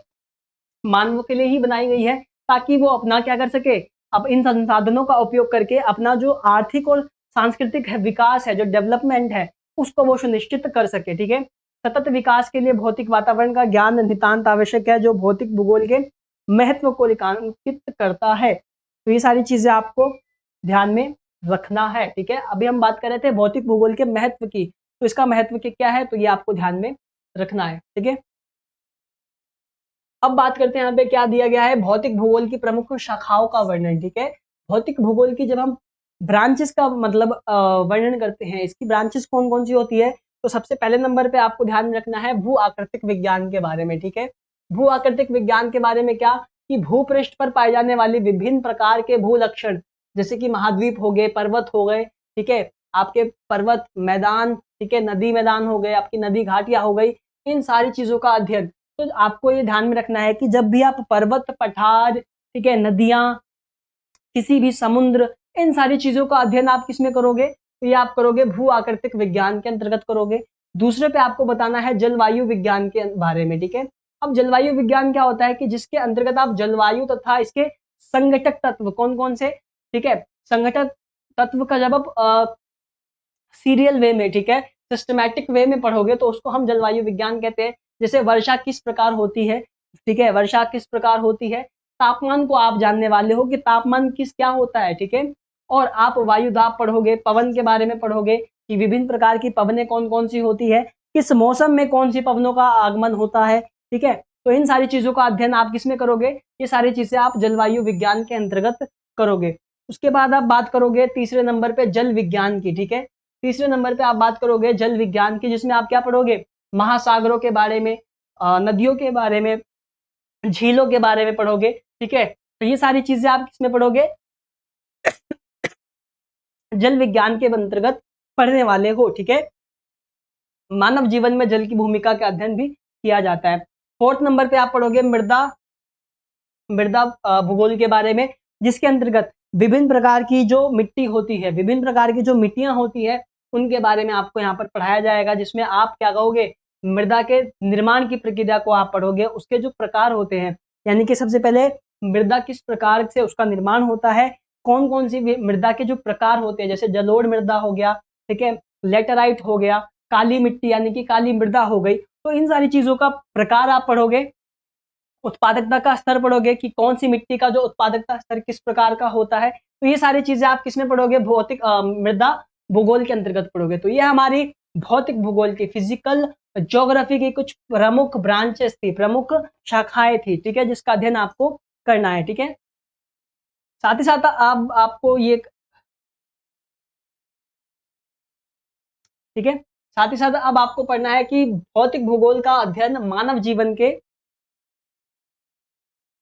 मानव के लिए ही बनाई गई है, ताकि वो अपना क्या कर सके, अब इन संसाधनों का उपयोग करके अपना जो आर्थिक और सांस्कृतिक विकास है, जो डेवलपमेंट है, उसको वो सुनिश्चित कर सके, ठीक है। सतत विकास के लिए भौतिक वातावरण का ज्ञान नितांत आवश्यक है, जो भौतिक भूगोल के महत्व को रेखांकित करता है। तो ये सारी चीजें आपको ध्यान में रखना है, ठीक है। अभी हम बात कर रहे थे भौतिक भूगोल के महत्व की, तो इसका महत्व क्या है, तो ये आपको ध्यान में रखना है, ठीक है। अब बात करते हैं यहाँ पे क्या दिया गया है, भौतिक भूगोल की प्रमुख शाखाओं का वर्णन, ठीक है। भौतिक भूगोल की जब हम ब्रांचेस का मतलब वर्णन करते हैं, इसकी ब्रांचेस कौन कौन सी होती है, तो सबसे पहले नंबर पे आपको ध्यान में रखना है भू आकृतिक विज्ञान के बारे में, ठीक है। भू आकृतिक विज्ञान के बारे में क्या, कि भूपृष्ठ पर पाए जाने वाली विभिन्न प्रकार के भू लक्षण, जैसे कि महाद्वीप हो गए, पर्वत हो गए, ठीक है, आपके पर्वत मैदान, ठीक है, नदी मैदान हो गए, आपकी नदी घाटियां हो गई, इन सारी चीजों का अध्ययन। तो आपको ये ध्यान में रखना है कि जब भी आप पर्वत, पठार, ठीक है, नदियां, किसी भी समुद्र, इन सारी चीजों का अध्ययन आप किसमें करोगे, तो ये आप करोगे भू आकृतिक विज्ञान के अंतर्गत करोगे। दूसरे पे आपको बताना है जलवायु विज्ञान के बारे में, ठीक है। अब जलवायु विज्ञान क्या होता है, कि जिसके अंतर्गत आप जलवायु तथा इसके संगठक तत्व कौन कौन से, ठीक है, संगठक तत्व का जब आप सीरियल वे में, ठीक है, सिस्टमैटिक वे में पढ़ोगे तो उसको हम जलवायु विज्ञान कहते हैं। जैसे वर्षा किस प्रकार होती है, ठीक है, वर्षा किस प्रकार होती है, तापमान को आप जानने वाले हो कि तापमान क्या होता है, ठीक है। और आप वायु दाब पढ़ोगे, पवन के बारे में पढ़ोगे कि विभिन्न प्रकार की पवनें कौन कौन सी होती है, किस मौसम में कौन सी पवनों का आगमन होता है, ठीक है। तो इन सारी चीजों का अध्ययन आप किसमें करोगे, ये सारी चीजें आप जलवायु विज्ञान के अंतर्गत करोगे। उसके बाद आप बात करोगे तीसरे नंबर पे जल विज्ञान की, ठीक है। तीसरे नंबर पे आप बात करोगे जल विज्ञान की, जिसमें आप क्या पढ़ोगे, महासागरों के बारे में, नदियों के बारे में, झीलों के बारे में पढ़ोगे, ठीक है। तो ये सारी चीजें आप किसमें पढ़ोगे, जल विज्ञान के अंतर्गत पढ़ने वाले हो, ठीक है। मानव जीवन में जल की भूमिका का अध्ययन भी किया जाता है। फोर्थ नंबर पे आप पढ़ोगे मृदा मृदा भूगोल के बारे में, जिसके अंतर्गत विभिन्न प्रकार की जो मिट्टी होती है, विभिन्न प्रकार की जो मिट्टियां होती है, उनके बारे में आपको यहाँ पर पढ़ाया जाएगा, जिसमें आप क्या कहोगे, मृदा के निर्माण की प्रक्रिया को आप पढ़ोगे, उसके जो प्रकार होते हैं, यानी कि सबसे पहले मृदा किस प्रकार से उसका निर्माण होता है, कौन कौन सी मृदा के जो प्रकार होते हैं, जैसे जलोढ़ मृदा हो गया, ठीक है, लेटराइट हो गया, काली मिट्टी यानी कि काली मृदा हो गई। तो इन सारी चीजों का प्रकार आप पढ़ोगे, उत्पादकता का स्तर पढ़ोगे कि कौन सी मिट्टी का जो उत्पादकता स्तर किस प्रकार का होता है। तो ये सारी चीजें आप किसमें पढ़ोगे, भौतिक मृदा भूगोल के अंतर्गत पढ़ोगे। तो ये हमारी भौतिक भूगोल की, फिजिकल ज्योग्राफी की कुछ प्रमुख ब्रांचेस थी, प्रमुख शाखाएं थी, ठीक है, जिसका अध्ययन आपको करना है, ठीक है। साथ ही साथ आपको ये, ठीक है, साथ ही साथ अब आपको पढ़ना है कि भौतिक भूगोल का अध्ययन मानव जीवन के,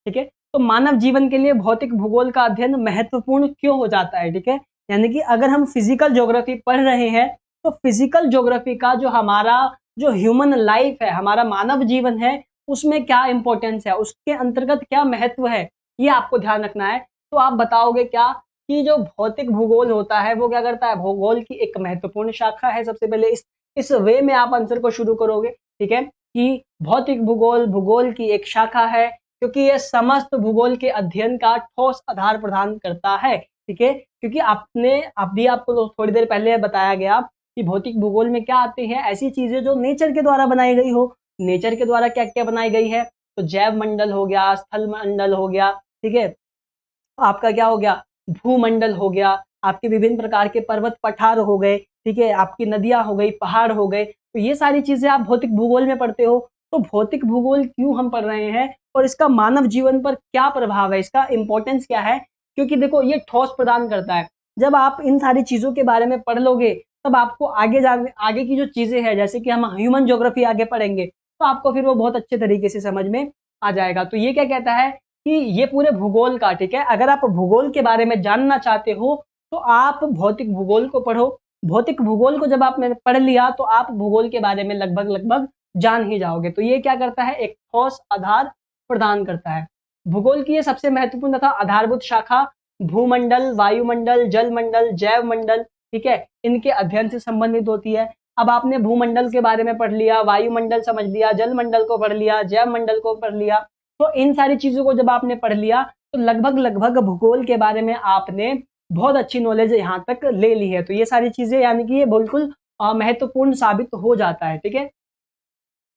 ठीक है, तो मानव जीवन के लिए भौतिक भूगोल का अध्ययन महत्वपूर्ण क्यों हो जाता है, ठीक है। यानी कि अगर हम फिजिकल ज्योग्राफी पढ़ रहे हैं, तो फिजिकल ज्योग्राफी का जो हमारा जो ह्यूमन लाइफ है, हमारा मानव जीवन है, उसमें क्या इंपॉर्टेंस है, उसके अंतर्गत क्या महत्व है, ये आपको ध्यान रखना है। तो आप बताओगे क्या, कि जो भौतिक भूगोल होता है वो क्या करता है, भूगोल की एक महत्वपूर्ण शाखा है। सबसे पहले इस वे में आप आंसर को शुरू करोगे, ठीक है, कि भौतिक भूगोल भूगोल की एक शाखा है, क्योंकि यह समस्त भूगोल के अध्ययन का ठोस आधार प्रदान करता है, ठीक है। क्योंकि आपको तो थोड़ी देर पहले बताया गया कि भौतिक भूगोल में क्या आती है, ऐसी चीजें जो नेचर के द्वारा बनाई गई हो। नेचर के द्वारा क्या क्या बनाई गई है, तो जैव मंडल हो गया, स्थल मंडल हो गया, ठीक है, आपका क्या हो गया, भूमंडल हो गया, आपके विभिन्न प्रकार के पर्वत पठार हो गए, ठीक है, आपकी नदियां हो गई, पहाड़ हो गए। तो ये सारी चीजें आप भौतिक भूगोल में पढ़ते हो। तो भौतिक भूगोल क्यों हम पढ़ रहे हैं और इसका मानव जीवन पर क्या प्रभाव है, इसका इंपॉर्टेंस क्या है, क्योंकि देखो ये ठोस प्रदान करता है। जब आप इन सारी चीजों के बारे में पढ़ लोगे तब आपको आगे की जो चीजें हैं, जैसे कि हम ह्यूमन ज्योग्राफी आगे पढ़ेंगे, तो आपको फिर वो बहुत अच्छे तरीके से समझ में आ जाएगा। तो ये क्या कहता है कि ये पूरे भूगोल का, ठीक है, अगर आप भूगोल के बारे में जानना चाहते हो तो आप भौतिक भूगोल को पढ़ो। भौतिक भूगोल को जब आपने पढ़ लिया तो आप भूगोल के बारे में लगभग लगभग जान ही जाओगे। तो ये क्या करता है, एक ठोस आधार प्रदान करता है। भूगोल की ये सबसे महत्वपूर्ण तथा आधारभूत शाखा भूमंडल, वायुमंडल, जलमंडल, जैव मंडल, ठीक है, इनके अध्ययन से संबंधित होती है। अब आपने भूमंडल के बारे में पढ़ लिया, वायुमंडल समझ लिया, जलमंडल को पढ़ लिया, जैव मंडल को पढ़ लिया, तो इन सारी चीजों को जब आपने पढ़ लिया तो लगभग लगभग भूगोल के बारे में आपने बहुत अच्छी नॉलेज यहाँ तक ले ली है। तो ये सारी चीजें यानी कि ये बिल्कुल महत्वपूर्ण साबित हो जाता है, ठीक है।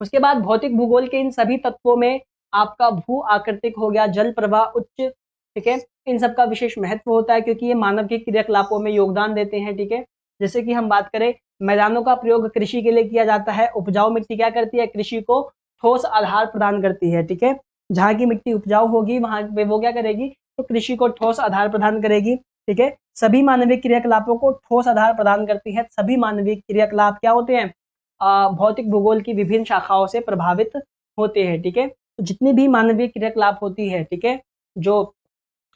उसके बाद भौतिक भूगोल के इन सभी तत्वों में आपका भू आकृतिक हो गया, जल प्रवाह उच्च, ठीक है, इन सब का विशेष महत्व होता है क्योंकि ये मानव के क्रियाकलापों में योगदान देते हैं, ठीक है। जैसे कि हम बात करें, मैदानों का प्रयोग कृषि के लिए किया जाता है। उपजाऊ मिट्टी क्या करती है, कृषि को ठोस आधार प्रदान करती है, ठीक है। जहाँ की मिट्टी उपजाऊ होगी वहां पे वो क्या करेगी, तो कृषि को ठोस आधार प्रदान करेगी, ठीक है। सभी मानवीय क्रियाकलापों को ठोस आधार प्रदान करती है। सभी मानवीय क्रियाकलाप क्या होते हैं, भौतिक भूगोल की विभिन्न शाखाओं से प्रभावित होते हैं, ठीक है। तो जितनी भी मानवीय क्रियाकलाप होती है, ठीक है, जो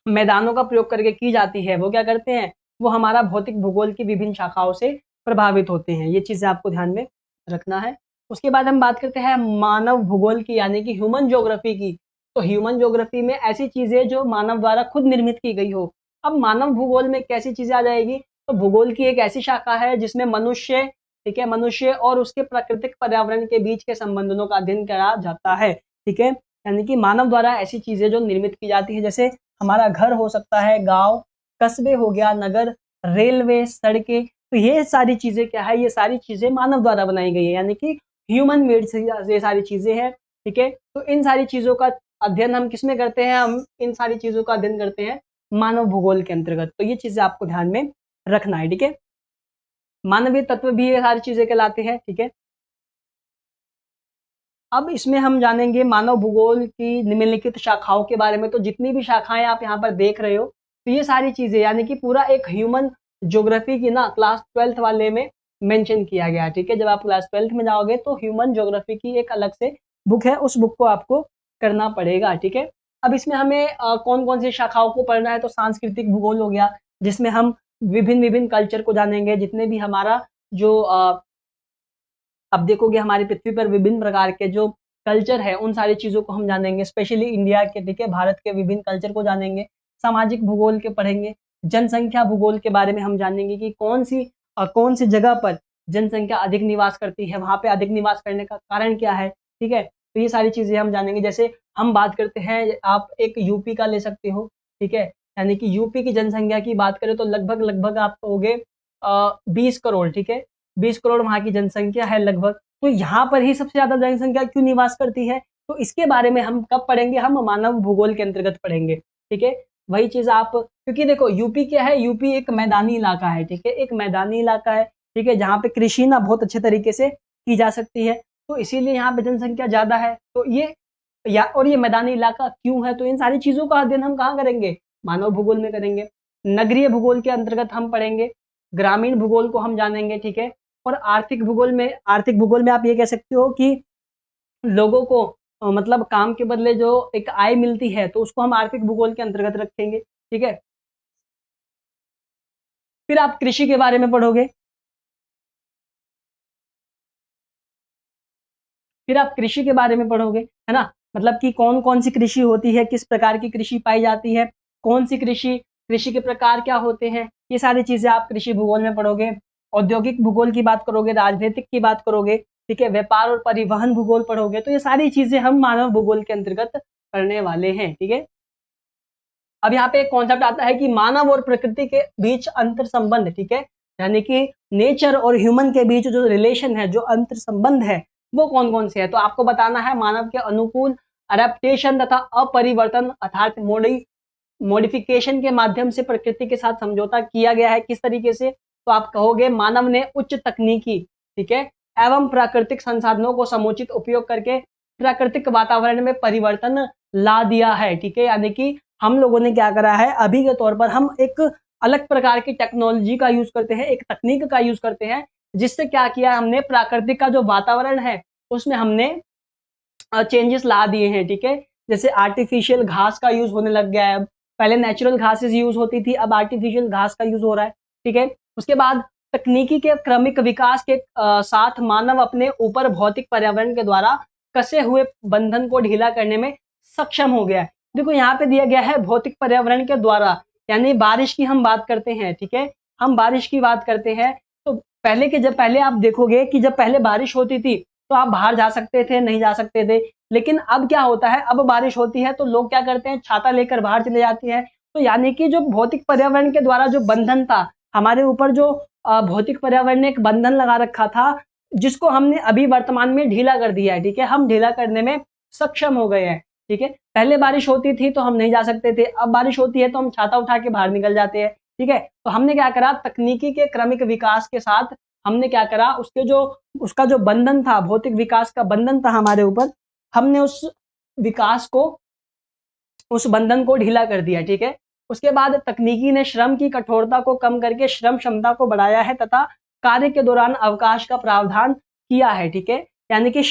मैदानों का प्रयोग करके की जाती है, वो क्या करते हैं, वो हमारा भौतिक भूगोल की विभिन्न शाखाओं से प्रभावित होते हैं। ये चीजें आपको ध्यान में रखना है। उसके बाद हम बात करते हैं मानव भूगोल की, यानी कि ह्यूमन ज्योग्राफी की। तो ह्यूमन ज्योग्राफी में ऐसी चीजें जो मानव द्वारा खुद निर्मित की गई हो। अब मानव भूगोल में कैसी चीजें आ जाएगी, तो भूगोल की एक ऐसी शाखा है जिसमें मनुष्य, ठीक है, मनुष्य और उसके प्राकृतिक पर्यावरण के बीच के संबंधों का अध्ययन करा जाता है, ठीक है। यानी कि मानव द्वारा ऐसी चीजें जो निर्मित की जाती है, जैसे हमारा घर हो सकता है, गांव, कस्बे हो गया, नगर, रेलवे, सड़कें, तो ये सारी चीजें क्या है, ये सारी चीजें मानव द्वारा बनाई गई है, यानी कि ह्यूमन मेड से ये सारी चीजें हैं, ठीक है। तो इन सारी चीजों का अध्ययन हम किसमें करते हैं, हम इन सारी चीजों का अध्ययन करते हैं मानव भूगोल के अंतर्गत। तो ये चीजें आपको ध्यान में रखना है, ठीक है। मानवीय तत्व भी ये सारी चीजें कहलाते हैं, ठीक है। अब इसमें हम जानेंगे मानव भूगोल की निम्नलिखित शाखाओं के बारे में। तो जितनी भी शाखाएं आप यहाँ पर देख रहे हो, तो ये सारी चीजें यानी कि पूरा एक ह्यूमन ज्योग्राफी की ना क्लास 12th वाले में मेंशन किया गया है, ठीक है। जब आप क्लास 12th में जाओगे तो ह्यूमन ज्योग्राफी की एक अलग से बुक है, उस बुक को आपको करना पड़ेगा, ठीक है। अब इसमें हमें कौन कौन सी शाखाओं को पढ़ना है, तो सांस्कृतिक भूगोल हो गया, जिसमें हम विभिन्न विभिन्न कल्चर को जानेंगे, जितने भी हमारा जो अब देखोगे हमारी पृथ्वी पर विभिन्न प्रकार के जो कल्चर है, उन सारी चीजों को हम जानेंगे, स्पेशली इंडिया के, ठीक है, भारत के विभिन्न कल्चर को जानेंगे। सामाजिक भूगोल के पढ़ेंगे, जनसंख्या भूगोल के बारे में हम जानेंगे कि कौन सी जगह पर जनसंख्या अधिक निवास करती है, वहां पे अधिक निवास करने का कारण क्या है, ठीक है। तो ये सारी चीजें हम जानेंगे। जैसे हम बात करते हैं, आप एक यूपी का ले सकते हो, ठीक है, यानी कि यूपी की जनसंख्या की बात करें तो लगभग लगभग आप कहोगे 20 करोड़, ठीक है, 20 करोड़ वहाँ की जनसंख्या है लगभग। तो यहाँ पर ही सबसे ज्यादा जनसंख्या क्यों निवास करती है, तो इसके बारे में हम कब पढ़ेंगे, हम मानव भूगोल के अंतर्गत पढ़ेंगे, ठीक है। वही चीज आप, क्योंकि देखो यूपी क्या है, यूपी एक मैदानी इलाका है, ठीक है, एक मैदानी इलाका है, ठीक है, जहाँ पे कृषि ना बहुत अच्छे तरीके से की जा सकती है, तो इसीलिए यहाँ पे जनसंख्या ज्यादा है। तो ये मैदानी इलाका क्यों है, तो इन सारी चीजों का अध्ययन हम कहाँ करेंगे, मानव भूगोल में करेंगे। नगरीय भूगोल के अंतर्गत हम पढ़ेंगे, ग्रामीण भूगोल को हम जानेंगे, ठीक है। और आर्थिक भूगोल में आप ये कह सकते हो कि लोगों को मतलब काम के बदले जो एक आय मिलती है, तो उसको हम आर्थिक भूगोल के अंतर्गत रखेंगे, ठीक है। फिर आप कृषि के बारे में पढ़ोगे, है ना, मतलब कि कौन कौन सी कृषि होती है, किस प्रकार की कृषि पाई जाती है, कौन सी कृषि, कृषि के प्रकार क्या होते हैं, ये सारी चीजें आप कृषि भूगोल में पढ़ोगे। औद्योगिक भूगोल की बात करोगे, राजनीतिक की बात करोगे, ठीक है, व्यापार और परिवहन भूगोल पढ़ोगे। तो ये सारी चीजें हम मानव भूगोल के अंतर्गत पढ़ने वाले हैं, ठीक है। अब यहाँ पे एक कॉन्सेप्ट आता है कि मानव और प्रकृति के बीच अंतर संबंध, ठीक है, यानी कि नेचर और ह्यूमन के बीच जो रिलेशन है, जो अंतर संबंध है, वो कौन कौन से है। तो आपको बताना है मानव के अनुकूल अडेप्टेशन तथा अपरिवर्तन अर्थात मॉडिफिकेशन के माध्यम से प्रकृति के साथ समझौता किया गया है। किस तरीके से, तो आप कहोगे मानव ने उच्च तकनीकी, ठीक है, एवं प्राकृतिक संसाधनों को समुचित उपयोग करके प्राकृतिक वातावरण में परिवर्तन ला दिया है, ठीक है। यानी कि हम लोगों ने क्या करा है, अभी के तौर पर हम एक अलग प्रकार की टेक्नोलॉजी का यूज करते हैं, एक तकनीक का यूज करते हैं, जिससे क्या किया हमने, प्राकृतिक का जो वातावरण है उसमें हमने चेंजेस ला दिए हैं, ठीक है। जैसे आर्टिफिशियल घास का यूज होने लग गया है, पहले नेचुरल घासेस यूज होती थी, अब आर्टिफिशियल घास का यूज हो रहा है, ठीक है। उसके बाद तकनीकी के क्रमिक विकास के साथ मानव अपने ऊपर भौतिक पर्यावरण के द्वारा कसे हुए बंधन को ढीला करने में सक्षम हो गया है। देखो यहाँ पे दिया गया है भौतिक पर्यावरण के द्वारा, यानी बारिश की हम बात करते हैं, ठीक है, हम बारिश की बात करते हैं। तो पहले आप देखोगे कि जब पहले बारिश होती थी तो आप बाहर जा सकते थे, नहीं जा सकते थे। लेकिन अब क्या होता है, अब बारिश होती है तो लोग क्या करते हैं, छाता लेकर बाहर चले जाते हैं। तो यानी कि जो भौतिक पर्यावरण के द्वारा जो बंधन था हमारे ऊपर, जो भौतिक पर्यावरण ने एक बंधन लगा रखा था, जिसको हमने अभी वर्तमान में ढीला कर दिया है, ठीक है, हम ढीला करने में सक्षम हो गए हैं, ठीक है। पहले बारिश होती थी तो हम नहीं जा सकते थे, अब बारिश होती है तो हम छाता उठा के बाहर निकल जाते हैं, ठीक है। तो हमने क्या करा, तकनीकी के क्रमिक विकास के साथ हमने क्या करा, उसका जो बंधन था, भौतिक विकास का बंधन था हमारे ऊपर, हमने उस बंधन को ढीला कर दिया, ठीक है। उसके बाद तकनीकी ने श्रम की कठोरता को कम करके श्रम क्षमता को बढ़ाया है तथा कार्य के दौरान अवकाश का प्रावधान किया है, ठीक है। यानी कि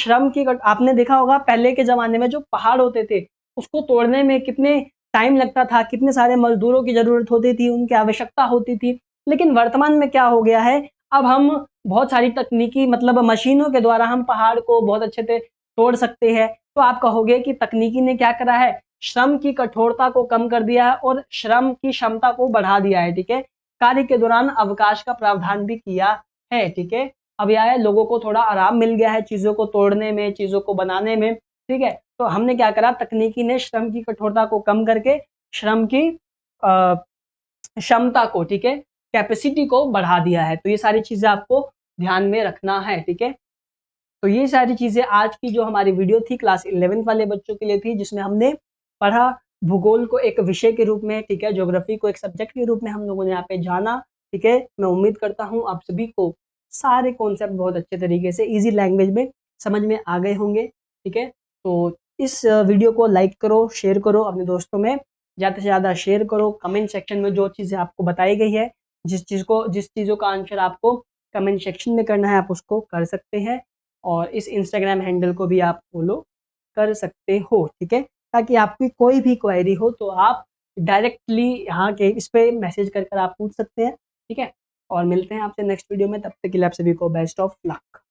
आपने देखा होगा पहले के जमाने में जो पहाड़ होते थे उसको तोड़ने में कितने टाइम लगता था, कितने सारे मजदूरों की जरूरत होती थी, उनकी आवश्यकता होती थी। लेकिन वर्तमान में क्या हो गया है, अब हम बहुत सारी तकनीकी मतलब मशीनों के द्वारा हम पहाड़ को बहुत अच्छे से तोड़ सकते हैं। तो आप कहोगे कि तकनीकी ने क्या करा है, श्रम की कठोरता को कम कर दिया है और श्रम की क्षमता को बढ़ा दिया है, ठीक है। कार्य के दौरान अवकाश का प्रावधान भी किया है, ठीक है। अब यह है, लोगों को थोड़ा आराम मिल गया है चीजों को तोड़ने में, चीजों को बनाने में, ठीक है। तो हमने क्या करा, तकनीकी ने श्रम की कठोरता को कम करके श्रम की क्षमता को, ठीक है, कैपेसिटी को बढ़ा दिया है। तो ये सारी चीजें आपको ध्यान में रखना है, ठीक है। तो ये सारी चीजें आज की जो हमारी वीडियो थी क्लास 11th वाले बच्चों के लिए थी, जिसमें हमने पढ़ा भूगोल को एक विषय के रूप में, ठीक है, ज्योग्राफी को एक सब्जेक्ट के रूप में हम लोगों ने यहाँ पे जाना, ठीक है। मैं उम्मीद करता हूँ आप सभी को सारे कॉन्सेप्ट बहुत अच्छे तरीके से इजी लैंग्वेज में समझ में आ गए होंगे, ठीक है। तो इस वीडियो को लाइक करो, शेयर करो, अपने दोस्तों में ज़्यादा से ज़्यादा शेयर करो। कमेंट सेक्शन में जो चीज़ें आपको बताई गई है, जिस चीज़ों का आंसर आपको कमेंट सेक्शन में करना है, आप उसको कर सकते हैं। और इस इंस्टाग्राम हैंडल को भी आप फॉलो कर सकते हो, ठीक है, ताकि आपकी कोई भी क्वेरी हो तो आप डायरेक्टली यहाँ के इस पे मैसेज कर आप पूछ सकते हैं, ठीक है। और मिलते हैं आपसे नेक्स्ट वीडियो में, तब तक के लिए आप सभी को बेस्ट ऑफ लक।